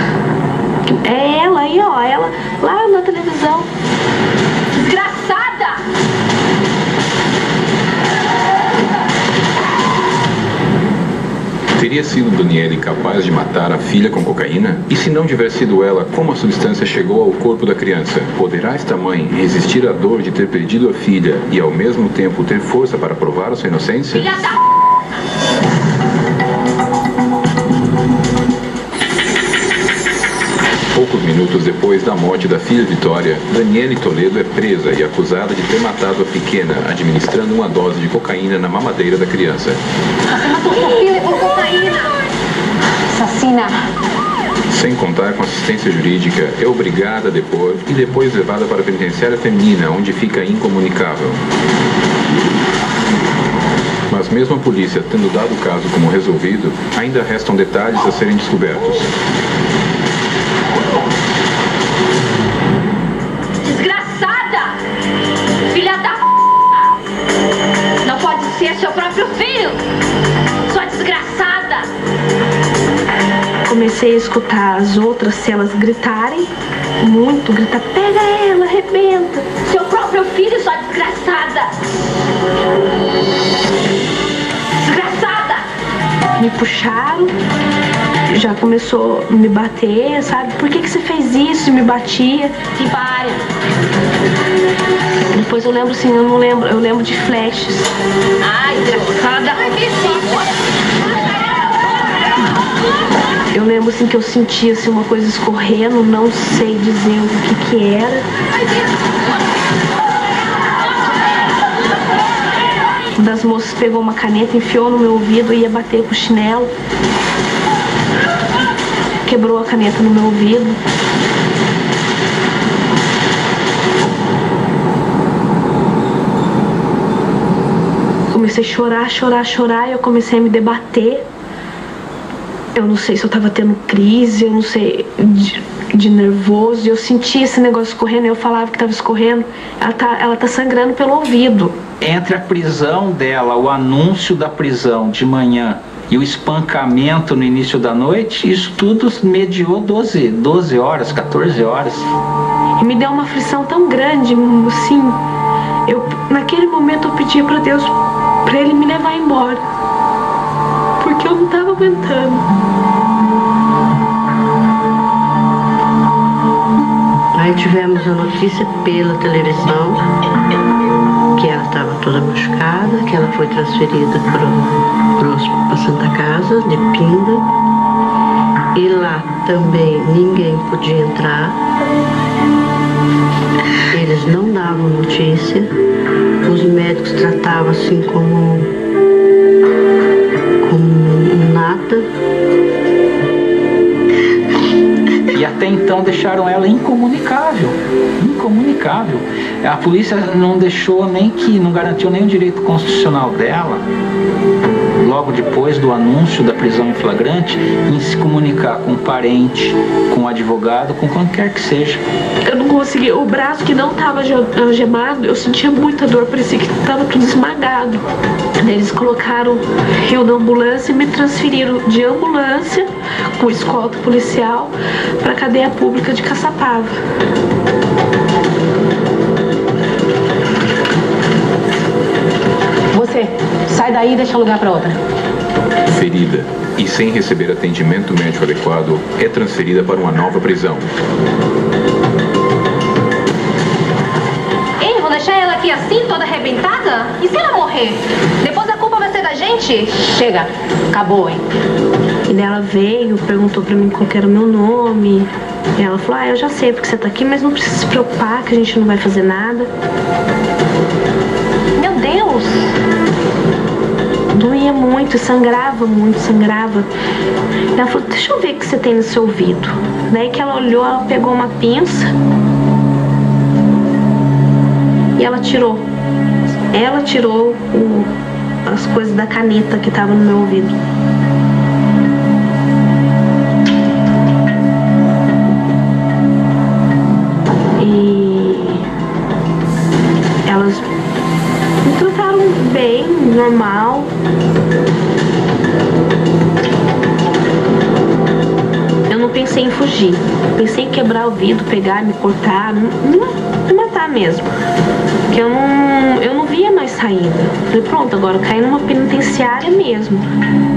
S4: É ela aí, ó, ela lá na televisão.
S6: Desgraçada!
S5: Teria sido Daniela capaz de matar a filha com cocaína? E se não tiver sido ela, como a substância chegou ao corpo da criança? Poderá esta mãe resistir à dor de ter perdido a filha e ao mesmo tempo ter força para provar a sua inocência?
S6: Filha da...
S5: Poucos minutos depois da morte da filha Vitória, Daniela Toledo é presa e acusada de ter matado a pequena, administrando uma dose de cocaína na mamadeira da criança.
S6: Você matou sua filha por cocaína! Assassina!
S5: Sem contar com assistência jurídica, é obrigada a depor e depois levada para a penitenciária feminina, onde fica incomunicável. Mas mesmo a polícia tendo dado o caso como resolvido, ainda restam detalhes a serem descobertos.
S6: Desgraçada! Filha da... Não pode ser seu próprio filho! Sua desgraçada!
S4: Comecei comecei a escutar as outras celas gritarem, gritar, pega ela, arrebenta.
S6: Seu próprio filho, sua desgraçada! Desgraçada!
S4: Me puxaram, já começou a me bater, sabe? Por que você fez isso? E me batia.
S6: Sim, para.
S4: Depois eu lembro assim, eu lembro de flashes.
S6: Ai, desgraçada! Ai,
S4: eu lembro assim que eu sentia assim, uma coisa escorrendo, não sei dizer o que era. Uma das moças pegou uma caneta, enfiou no meu ouvido e ia bater com o chinelo. Quebrou a caneta no meu ouvido. Comecei a chorar e eu comecei a me debater. Eu não sei se eu tava tendo crise, eu não sei, de nervoso. Eu sentia esse negócio escorrendo, eu falava que tava escorrendo. Ela tá sangrando pelo ouvido.
S10: Entre a prisão dela, o anúncio da prisão de manhã e o espancamento no início da noite, isso tudo mediou 12 horas, 14 horas.
S4: E me deu uma aflição tão grande, assim, naquele momento eu pedia pra Deus, pra Ele me levar embora, porque eu não tava aguentando.
S11: Aí tivemos a notícia pela televisão que ela estava toda machucada, que ela foi transferida para Santa Casa de Pinda, e lá também ninguém podia entrar, eles não davam notícia, os médicos tratavam assim como nada.
S10: E até então deixaram ela incomunicável. A polícia não deixou não garantiu nem o direito constitucional dela, logo depois do anúncio da prisão em flagrante, em se comunicar com um parente, com um advogado, com quem quer que seja.
S4: Eu não conseguia, o braço que não estava algemado, eu sentia muita dor, parecia que estava tudo esmagado. Eles colocaram eu na ambulância e me transferiram de ambulância com escolta policial para a cadeia pública de Caçapava.
S3: Você, sai daí e deixa lugar para outra.
S5: Ferida e sem receber atendimento médico adequado, é transferida para uma nova prisão.
S6: Ei, vou deixar ela aqui assim, toda arrebentada? E se ela morrer? Depois a culpa vai ser da gente?
S3: Chega, acabou, hein?
S4: E daí ela veio, perguntou pra mim qual que era o meu nome. E ela falou, eu já sei porque você tá aqui, mas não precisa se preocupar que a gente não vai fazer nada.
S6: Meu Deus!
S4: Doía muito, sangrava muito, sangrava. E ela falou, deixa eu ver o que você tem no seu ouvido. Daí que ela olhou, ela pegou uma pinça e ela tirou. Ela tirou as coisas da caneta que tava no meu ouvido. E elas me trataram bem, normal. Eu não pensei em fugir. Pensei em quebrar o vidro, pegar, me cortar, me matar mesmo. Porque eu não via mais saída. Falei, pronto, agora eu caí numa penitenciária mesmo,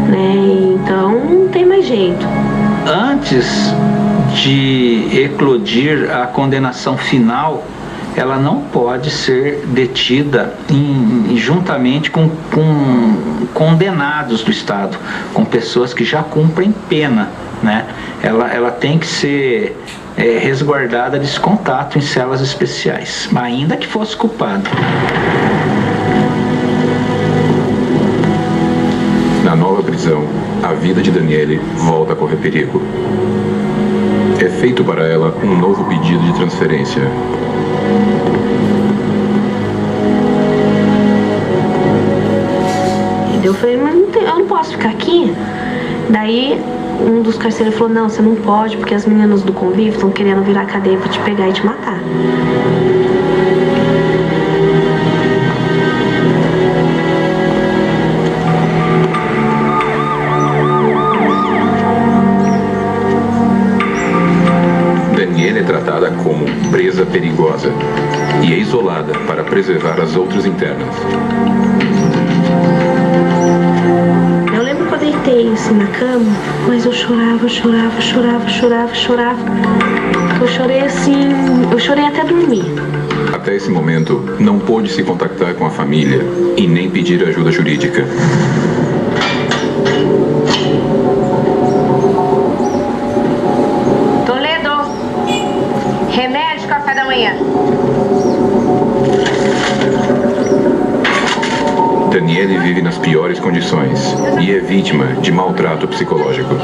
S4: né? Então não tem mais jeito.
S10: Antes de eclodir a condenação final, ela não pode ser detida juntamente com condenados do Estado, com pessoas que já cumprem pena, né? Ela tem que ser resguardada desse contato em celas especiais, ainda que fosse culpada.
S5: Na nova prisão, a vida de Daniele volta a correr perigo. É feito para ela um novo pedido de transferência.
S4: Eu falei, mas eu não posso ficar aqui. Daí um dos carcereiros falou, não, você não pode, porque as meninas do convívio estão querendo virar a cadeia pra te pegar e te matar.
S5: Daniele é tratada como presa perigosa e é isolada para preservar as outras internas.
S4: Eu lembro que eu deitei assim na cama, mas eu chorava. Eu chorei assim, eu chorei até dormir.
S5: Até esse momento, não pôde se contactar com a família e nem pedir ajuda jurídica.
S6: Toledo, remédio, café da manhã.
S5: Daniele vive nas piores condições e é vítima de maltrato psicológico.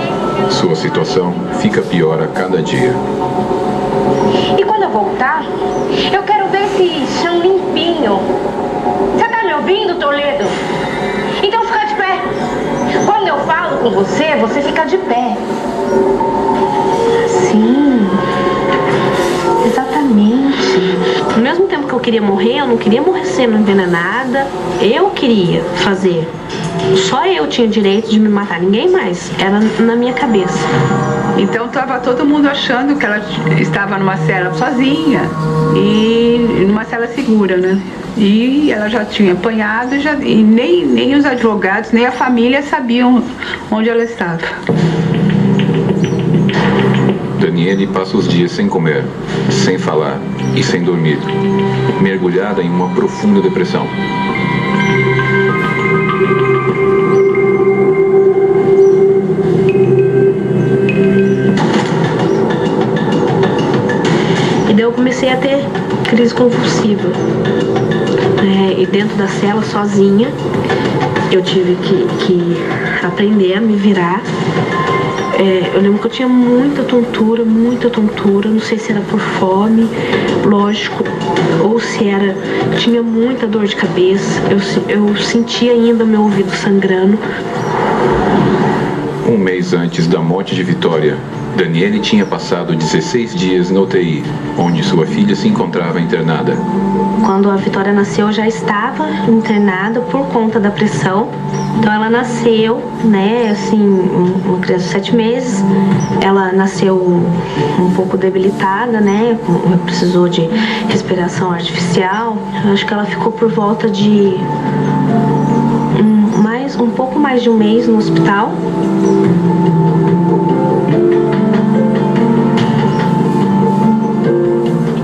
S5: Sua situação fica pior a cada dia.
S6: E quando eu voltar, eu quero ver esse chão limpinho. Você tá me ouvindo, Toledo? Então fica de pé. Quando eu falo com você, você fica de pé.
S4: Sim, exatamente. Ao mesmo tempo que eu queria morrer, eu não queria morrer sendo envenenada. Eu queria fazer. Só eu tinha o direito de me matar, ninguém mais. Era na minha cabeça.
S12: Então estava todo mundo achando que ela estava numa cela sozinha e numa cela segura, né? E ela já tinha apanhado e nem os advogados, nem a família sabiam onde ela estava.
S5: Daniele passa os dias sem comer, sem falar e sem dormir, mergulhada em uma profunda depressão.
S4: E daí eu comecei a ter crise convulsiva. E dentro da cela, sozinha, eu tive que aprender a me virar. Eu lembro que eu tinha muita tontura, não sei se era por fome, lógico, ou se era, tinha muita dor de cabeça, eu sentia ainda meu ouvido sangrando.
S5: Um mês antes da morte de Vitória, Daniele tinha passado 16 dias na UTI, onde sua filha se encontrava internada.
S4: Quando a Vitória nasceu, eu já estava internada por conta da pressão. Então ela nasceu, né, assim, uma criança de 7 meses. Ela nasceu um pouco debilitada, né, precisou de respiração artificial. Eu acho que ela ficou por volta de um pouco mais de um mês no hospital.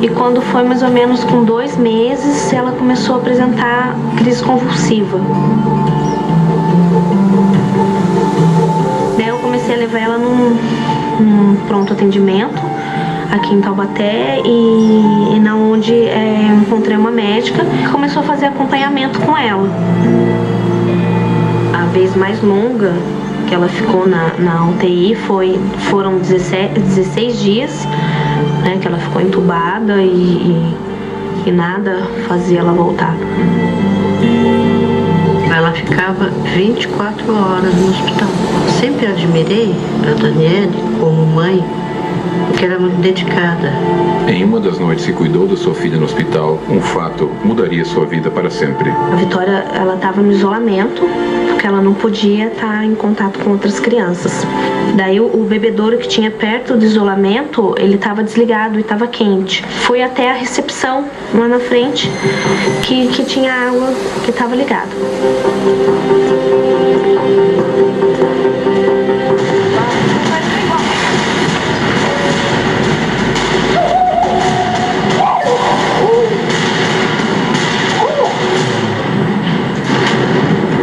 S4: E quando foi mais ou menos com 2 meses, ela começou a apresentar crise convulsiva. Daí eu comecei a levar ela num pronto atendimento aqui em Taubaté e na onde encontrei uma médica que começou a fazer acompanhamento com ela. A vez mais longa que ela ficou na UTI foram 16 dias, né, que ela ficou entubada e nada fazia ela voltar.
S11: Ela ficava 24 horas no hospital. Sempre admirei a Daniele como mãe, porque era muito dedicada.
S5: Em uma das noites que cuidou da sua filha no hospital, um fato mudaria sua vida para sempre.
S4: A Vitória, ela estava no isolamento, porque ela não podia estar em contato com outras crianças. Daí o bebedouro que tinha perto do isolamento, ele estava desligado e estava quente. Fui até a recepção, lá na frente, que tinha água que estava ligada.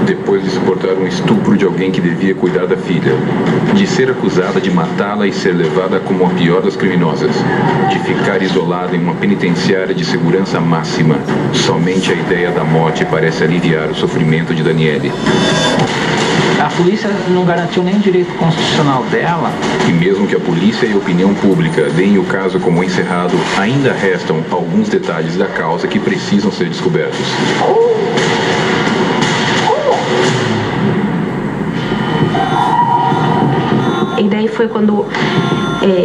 S5: Depois de suportar um estupro de alguém que devia cuidar da filha, de ser acusada de matá-la e ser levada como a pior das criminosas, de ficar isolada em uma penitenciária de segurança máxima, somente a ideia da morte parece aliviar o sofrimento de Daniele.
S10: A polícia não garantiu nem o direito constitucional dela.
S5: E mesmo que a polícia e a opinião pública deem o caso como encerrado, ainda restam alguns detalhes da causa que precisam ser descobertos.
S4: E daí foi quando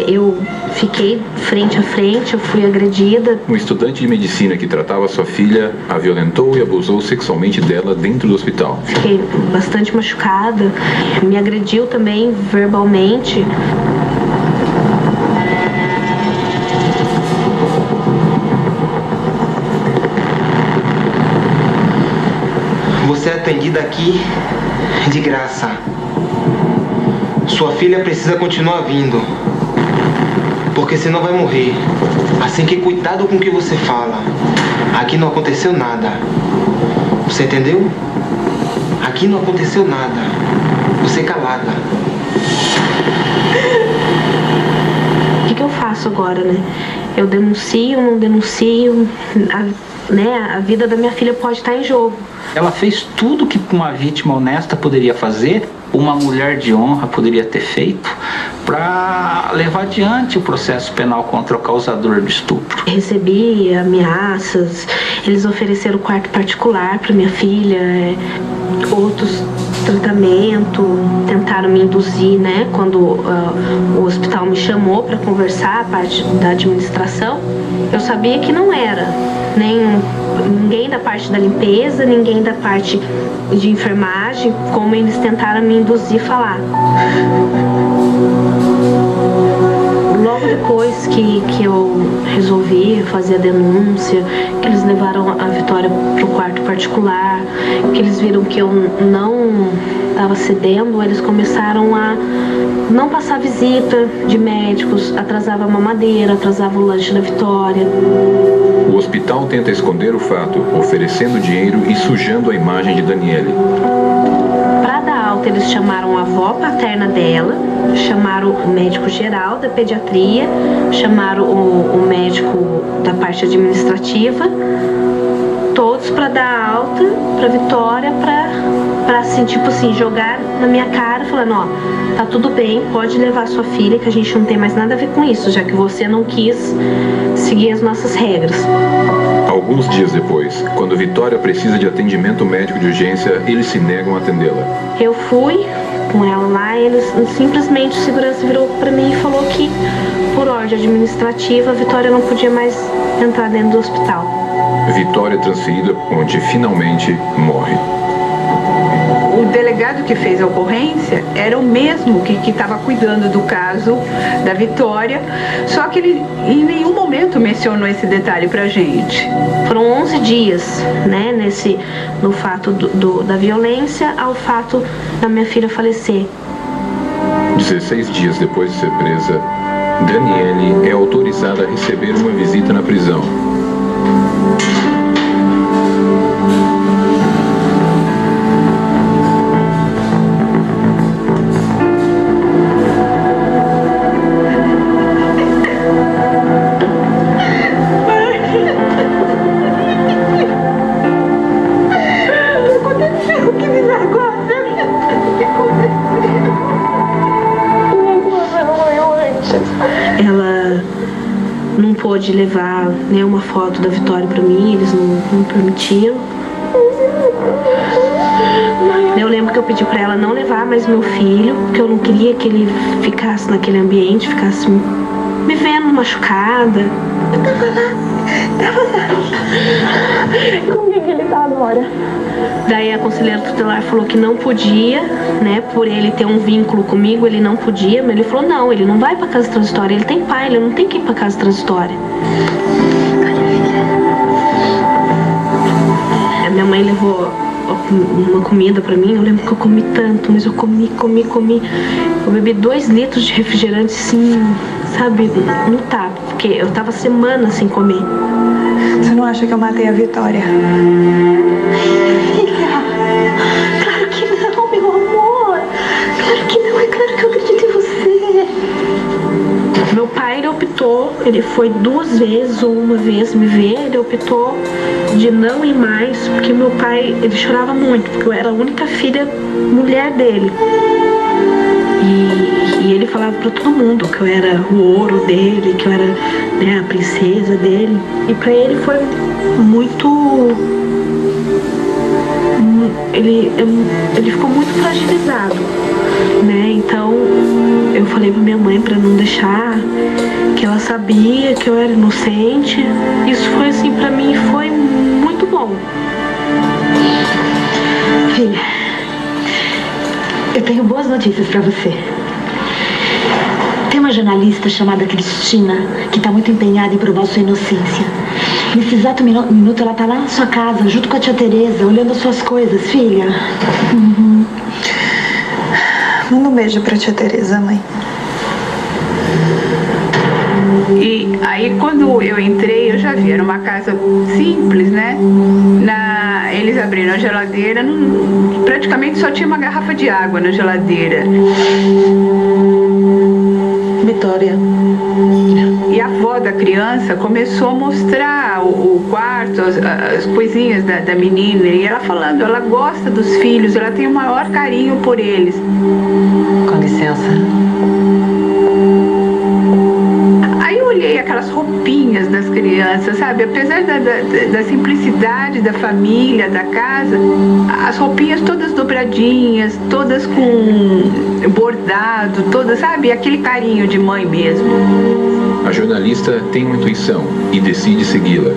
S4: eu fiquei frente a frente, eu fui agredida.
S5: Um estudante de medicina que tratava sua filha a violentou e abusou sexualmente dela dentro do hospital.
S4: Fiquei bastante machucada, me agrediu também verbalmente.
S14: atendida aqui de graça. Sua filha precisa continuar vindo, porque senão vai morrer. Assim que cuidado com o que você fala. Aqui não aconteceu nada. Você entendeu? Aqui não aconteceu nada. Você calada.
S4: O que eu faço agora, né? Eu denuncio, não denuncio, a vida da minha filha pode estar em jogo.
S10: Ela fez tudo que uma vítima honesta poderia fazer, uma mulher de honra poderia ter feito, para levar adiante o processo penal contra o causador do estupro.
S4: Recebi ameaças, eles ofereceram quarto particular para minha filha, outros tratamentos, tentaram me induzir, né? Quando o hospital me chamou para conversar, a parte da administração, eu sabia que não era ninguém da parte da limpeza, ninguém da parte de enfermagem, como eles tentaram me induzir a falar. Logo depois que eu resolvi fazer a denúncia, que eles levaram a Vitória para o quarto particular, que eles viram que eu não estava cedendo, eles começaram a não passar visita de médicos, atrasava a mamadeira, atrasava o lanche da Vitória.
S5: O hospital tenta esconder o fato, oferecendo dinheiro e sujando a imagem de Daniele.
S4: Para dar alta, eles chamaram a avó paterna dela, chamaram o médico geral da pediatria, chamaram o médico da parte administrativa, todos para dar alta para Vitória, para assim, tipo assim, jogar na minha cara, falando, ó, tá tudo bem, pode levar sua filha, que a gente não tem mais nada a ver com isso, já que você não quis seguir as nossas regras.
S5: Alguns dias depois, quando Vitória precisa de atendimento médico de urgência, eles se negam a atendê-la.
S4: Eu fui com ela lá, eles simplesmente, o segurança virou para mim e falou que, por ordem administrativa, a Vitória não podia mais entrar dentro do hospital.
S5: Vitória é transferida, onde finalmente morre.
S12: O delegado que fez a ocorrência era o mesmo que estava cuidando do caso da Vitória, só que ele em nenhum momento mencionou esse detalhe pra gente.
S4: Foram 11 dias, né, no fato da violência ao fato da minha filha falecer.
S5: 16 dias depois de ser presa, Daniele é autorizada a receber uma visita na prisão.
S4: De levar, né, uma foto da Vitória para mim, eles não permitiam. Eu lembro que eu pedi para ela não levar mais meu filho, porque eu não queria que ele ficasse naquele ambiente, ficasse me vendo machucada.
S2: Como que ele tá agora?
S4: Daí a conselheira tutelar falou que não podia, né, por ele ter um vínculo comigo, ele não podia, mas ele falou, não, ele não vai pra casa transitória, ele tem pai, ele não tem que ir pra casa transitória. A minha mãe levou uma comida pra mim, eu lembro que eu comi tanto, mas eu comi. Eu bebi 2 litros de refrigerante, assim, sabe, no tapa, porque eu tava semanas sem comer.
S2: Você não acha que eu matei a Vitória?
S7: Claro que não, meu amor. Claro que não, é claro que eu acredito em você.
S4: Meu pai, ele optou, ele foi 2 vezes ou uma vez me ver, ele optou de não ir mais, porque meu pai, ele chorava muito, porque eu era a única filha mulher dele. E ele falava pra todo mundo que eu era o ouro dele, que eu era, né, a princesa dele. E pra ele foi muito... Ele ficou muito fragilizado, né? Então eu falei pra minha mãe pra não deixar, que ela sabia que eu era inocente. Isso foi assim, pra mim foi muito bom.
S7: Filha, eu tenho boas notícias pra você. Tem uma jornalista chamada Cristina que está muito empenhada em provar sua inocência. Nesse exato minuto ela tá lá na sua casa, junto com a tia Tereza, olhando as suas coisas, filha.
S2: Uhum. Manda um beijo pra tia Tereza, mãe.
S12: E aí quando eu entrei, eu já vi, era uma casa simples, né? Eles abriram a geladeira, praticamente só tinha uma garrafa de água na geladeira.
S2: Vitória.
S12: E a avó da criança começou a mostrar o quarto, as coisinhas da menina, e ela falando, ela gosta dos filhos, ela tem o maior carinho por eles.
S11: Com licença.
S12: Aí eu olhei aquelas roupinhas das crianças, sabe? Apesar da simplicidade da família, da casa, as roupinhas todas dobradinhas, todas com bordado, todas, sabe? Aquele carinho de mãe mesmo.
S5: A jornalista tem uma intuição e decide segui-la.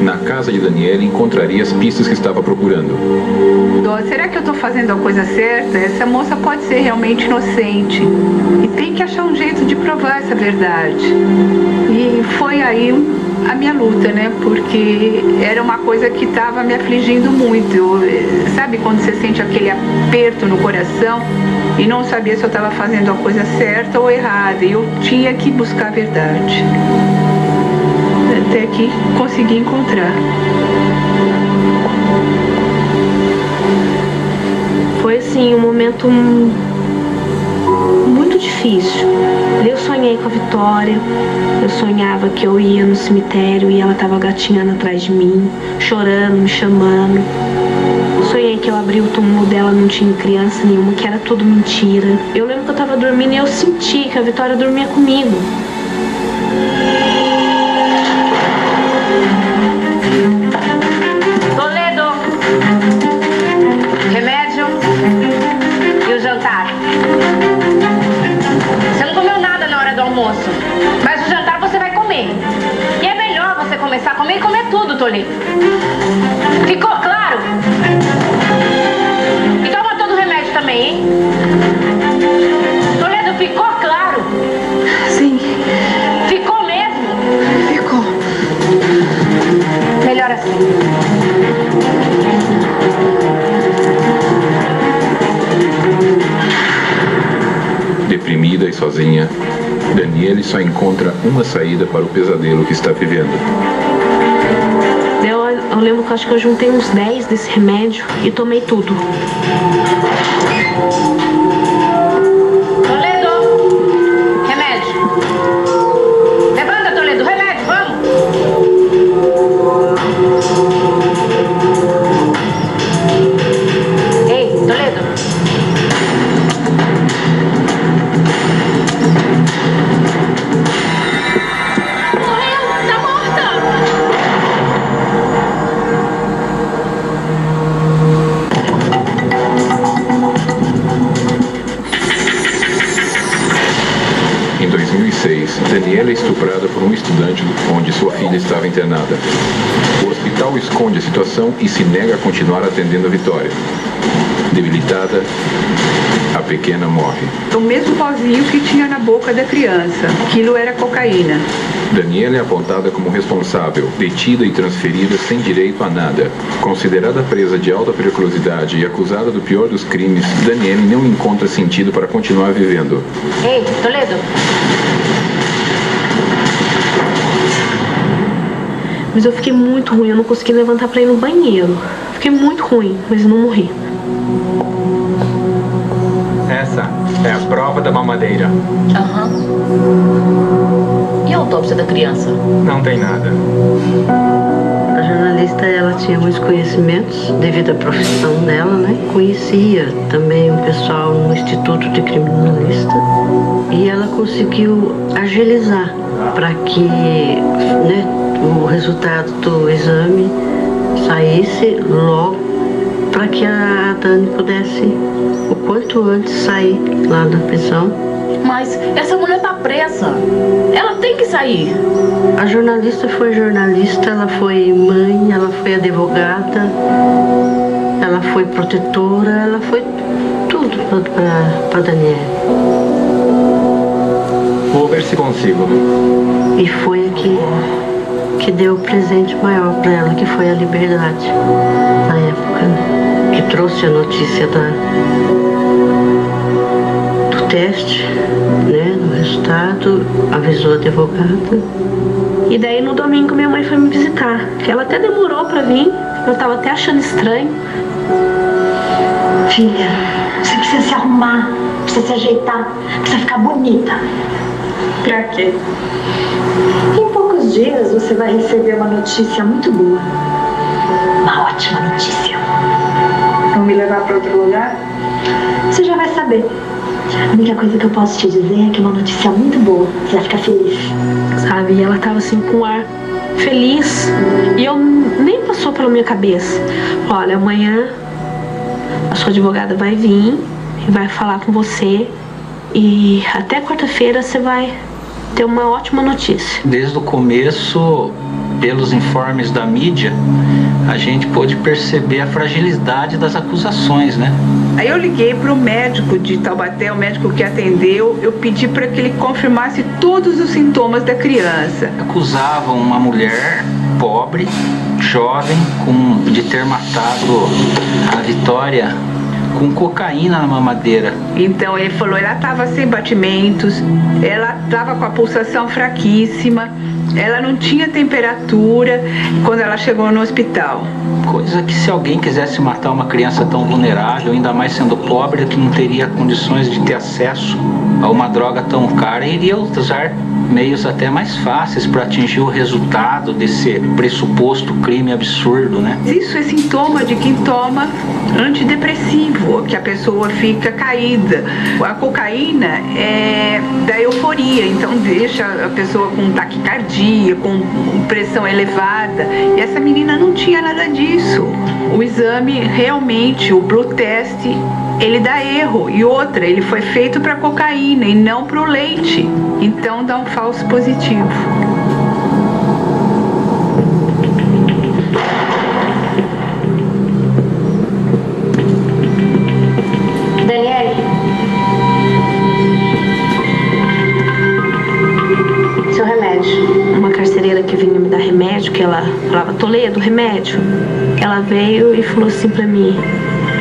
S5: Na casa de Daniele encontraria as pistas que estava procurando.
S12: Será que eu estou fazendo a coisa certa? Essa moça pode ser realmente inocente. E tem que achar um jeito de provar essa verdade. E foi aí a minha luta, né? Porque era uma coisa que estava me afligindo muito. Sabe quando você sente aquele aperto no coração e não sabia se eu estava fazendo a coisa certa ou errada? E eu tinha que buscar a verdade. Até que consegui encontrar.
S7: Foi assim, um momento muito difícil. Eu sonhei com a Vitória, eu sonhava que eu ia no cemitério e ela estava gatinhando atrás de mim, chorando, me chamando. Sonhei que eu abri o túmulo dela, não tinha criança nenhuma, que era tudo mentira. Eu lembro que eu estava dormindo e eu senti que a Vitória dormia comigo.
S6: Toledo, remédio e o jantar. Você não comeu nada na hora do almoço, mas o jantar você vai comer. E é melhor você começar a comer e comer tudo, Toledo. Ficou claro? E toma todo o remédio também, hein? Toledo, ficou claro?
S2: Sim.
S6: Ficou mesmo?
S2: Ficou.
S6: Melhor assim.
S5: Deprimida e sozinha, Daniele só encontra uma saída para o pesadelo que está vivendo.
S7: Eu lembro que acho que eu juntei uns 10 desse remédio e tomei tudo.
S6: Toledo, remédio. Levanta, Toledo, remédio, vamos. Ei, Toledo. Morreu, tá morta.
S5: Em 2006, Daniela é estuprada por um estudante onde sua filha estava internada. O hospital esconde a situação e se nega a continuar atendendo a Vitória. Debilitada, a pequena morre.
S12: O mesmo pozinho que tinha na boca da criança. Aquilo era cocaína.
S5: Daniela é apontada como responsável, detida e transferida sem direito a nada. Considerada presa de alta periculosidade e acusada do pior dos crimes, Daniela não encontra sentido para continuar vivendo.
S6: Ei, Toledo.
S7: Mas eu fiquei muito ruim, eu não consegui levantar pra ir no banheiro. Fiquei muito ruim, mas não morri.
S14: Essa é a prova da mamadeira.
S3: Aham. E a autópsia da criança?
S14: Não tem nada.
S11: A jornalista, ela tinha muitos conhecimentos devido à profissão dela, né? Conhecia também o pessoal no Instituto de Criminalista e ela conseguiu agilizar para que, né, o resultado do exame saísse logo para que a Dani pudesse o quanto antes sair lá da prisão.
S3: Mas essa mulher tá presa. Ela tem que sair.
S11: A jornalista foi jornalista, ela foi mãe, ela foi advogada, ela foi protetora, ela foi tudo para Daniele.
S14: Vou ver se consigo.
S11: E foi aqui que deu o presente maior para ela, que foi a liberdade, na época, que trouxe a notícia do teste, né, do resultado, avisou a advogada.
S7: E daí no domingo minha mãe foi me visitar, que ela até demorou para vir, eu tava até achando estranho.
S6: Filha, você precisa se arrumar, precisa se ajeitar, precisa ficar bonita.
S2: Pra quê?
S6: Em poucos dias você vai receber uma notícia muito boa. Uma ótima notícia.
S2: Vão me levar pra outro lugar?
S6: Você já vai saber. A única coisa que eu posso te dizer é que é uma notícia muito boa. Você vai ficar feliz.
S7: Sabe, e ela tava assim com um ar feliz. E eu nem passou pela minha cabeça. Olha, amanhã a sua advogada vai vir e vai falar com você. E até quarta-feira você vai ter uma ótima notícia.
S10: Desde o começo, pelos informes da mídia, a gente pôde perceber a fragilidade das acusações, né?
S12: Aí eu liguei para o médico de Taubaté, o médico que atendeu, eu pedi para que ele confirmasse todos os sintomas da criança.
S10: Acusavam uma mulher pobre, jovem, de ter matado a Vitória com cocaína na mamadeira.
S12: Então ele falou, ela estava sem batimentos, ela estava com a pulsação fraquíssima, ela não tinha temperatura quando ela chegou no hospital.
S10: Coisa que se alguém quisesse matar uma criança tão vulnerável, ainda mais sendo pobre, que não teria condições de ter acesso a uma droga tão cara, iria usar meios até mais fáceis para atingir o resultado desse pressuposto crime absurdo, né?
S12: Isso é sintoma de quem toma antidepressivo, que a pessoa fica caída. A cocaína é da euforia, então deixa a pessoa com taquicardia, com pressão elevada. E essa menina não tinha nada disso. O exame realmente, o blood test, ele dá erro. E outra, ele foi feito para cocaína e não para o leite. Então dá um falso positivo.
S6: Daniele. Seu remédio.
S7: Uma carcereira que vinha me dar remédio, que ela falava, Toledo, remédio. Ela veio e falou assim pra mim,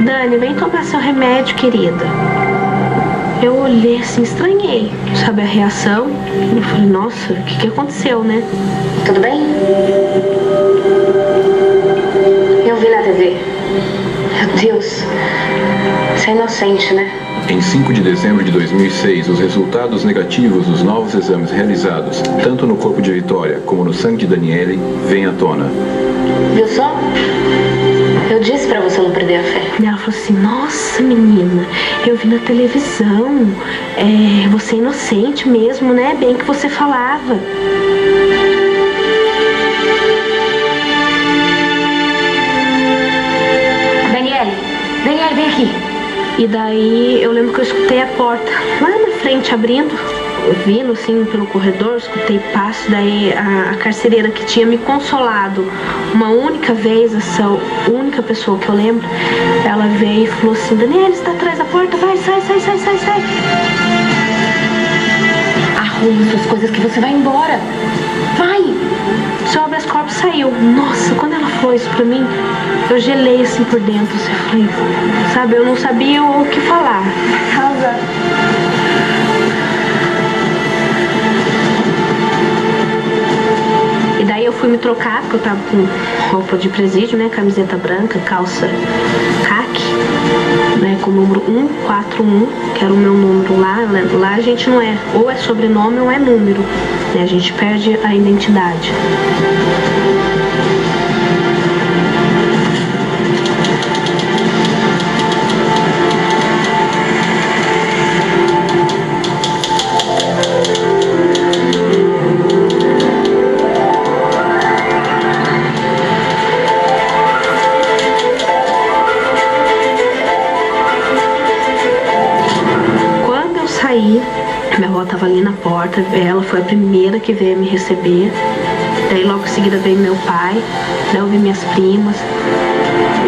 S7: Dani, vem tomar seu remédio, querida. Eu olhei assim, estranhei, sabe, a reação. Eu falei, nossa, o que aconteceu, né?
S6: Tudo bem? Eu vi na TV. Meu Deus, você é inocente, né?
S5: Em 5 de dezembro de 2006, os resultados negativos dos novos exames realizados, tanto no corpo de Vitória como no sangue de Daniele, vêm à tona.
S6: Viu só? Eu disse pra você não perder a fé.
S7: E ela falou assim, nossa menina, eu vi na televisão, você é inocente mesmo, né? Bem que você falava.
S6: Daniele, vem aqui.
S7: E daí eu lembro que eu escutei a porta lá na frente abrindo. Vindo assim pelo corredor, escutei passo, daí a carcereira que tinha me consolado uma única vez, essa única pessoa que eu lembro, ela veio e falou assim, Daniela, está atrás da porta, vai, sai.
S6: Arrume suas coisas que você vai embora. Vai!
S7: Seu habeas corpus saiu. Nossa, quando ela falou isso pra mim, eu gelei assim por dentro, assim, falei, sabe, eu não sabia o que falar.
S6: Causa.
S7: E daí eu fui me trocar, porque eu tava com roupa de presídio, né? Camiseta branca, calça caque, né? Com o número 141, que era o meu número lá. Lá a gente não é, ou é sobrenome ou é número, né? A gente perde a identidade. Minha avó estava ali na porta, ela foi a primeira que veio me receber. Daí logo em seguida veio meu pai, daí eu vi minhas primas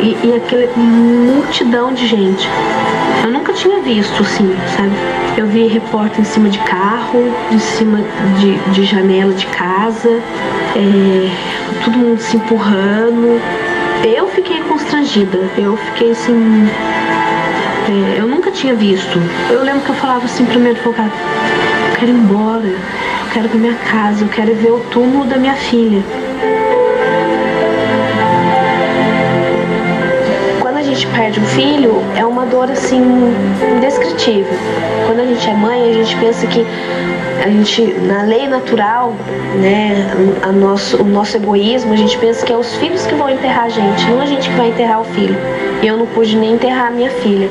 S7: e aquela multidão de gente. Eu nunca tinha visto assim, sabe? Eu vi repórter em cima de carro, em cima de janela de casa. todo mundo se empurrando. Eu fiquei constrangida, eu fiquei assim, eu nunca tinha visto. Eu lembro que eu falava assim pro meu advogado: eu quero ir embora, eu quero ir pra minha casa, eu quero ver o túmulo da minha filha. Quando a gente perde um filho, é uma dor assim, indescritível. Quando a gente é mãe, a gente pensa que a gente, na lei natural, né, o nosso egoísmo, a gente pensa que é os filhos que vão enterrar a gente, não a gente que vai enterrar o filho. E eu não pude nem enterrar a minha filha.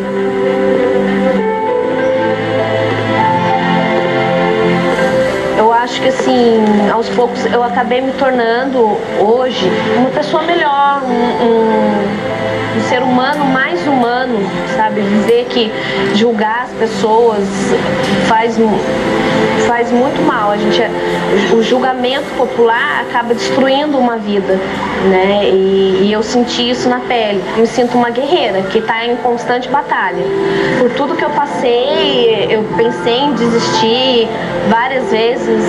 S7: Eu acho que assim, aos poucos eu acabei me tornando hoje uma pessoa melhor, um ser humano mais humano, sabe? Dizer que julgar as pessoas faz muito mal. O julgamento popular acaba destruindo uma vida, né? E eu senti isso na pele. Eu me sinto uma guerreira que está em constante batalha. Por tudo que eu passei, eu pensei em desistir várias vezes.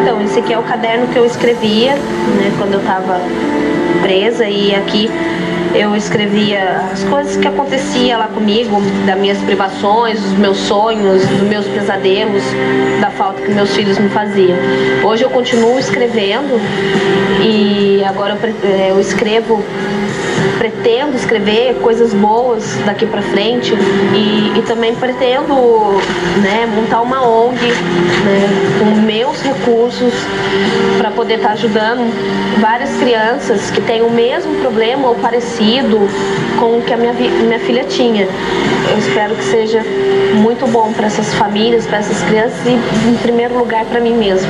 S7: Então, esse aqui é o caderno que eu escrevia, né, quando eu estava presa, e aqui eu escrevia as coisas que acontecia lá comigo, das minhas privações, dos meus sonhos, dos meus pesadelos, da falta que meus filhos me faziam. Hoje eu continuo escrevendo e agora eu escrevo, pretendo escrever coisas boas daqui pra frente e também pretendo, né, montar uma ONG, né, com meus recursos para poder estar ajudando várias crianças que têm o mesmo problema ou parecido com o que a minha filha tinha. Eu espero que seja muito bom para essas famílias, para essas crianças e, em primeiro lugar, para mim mesmo.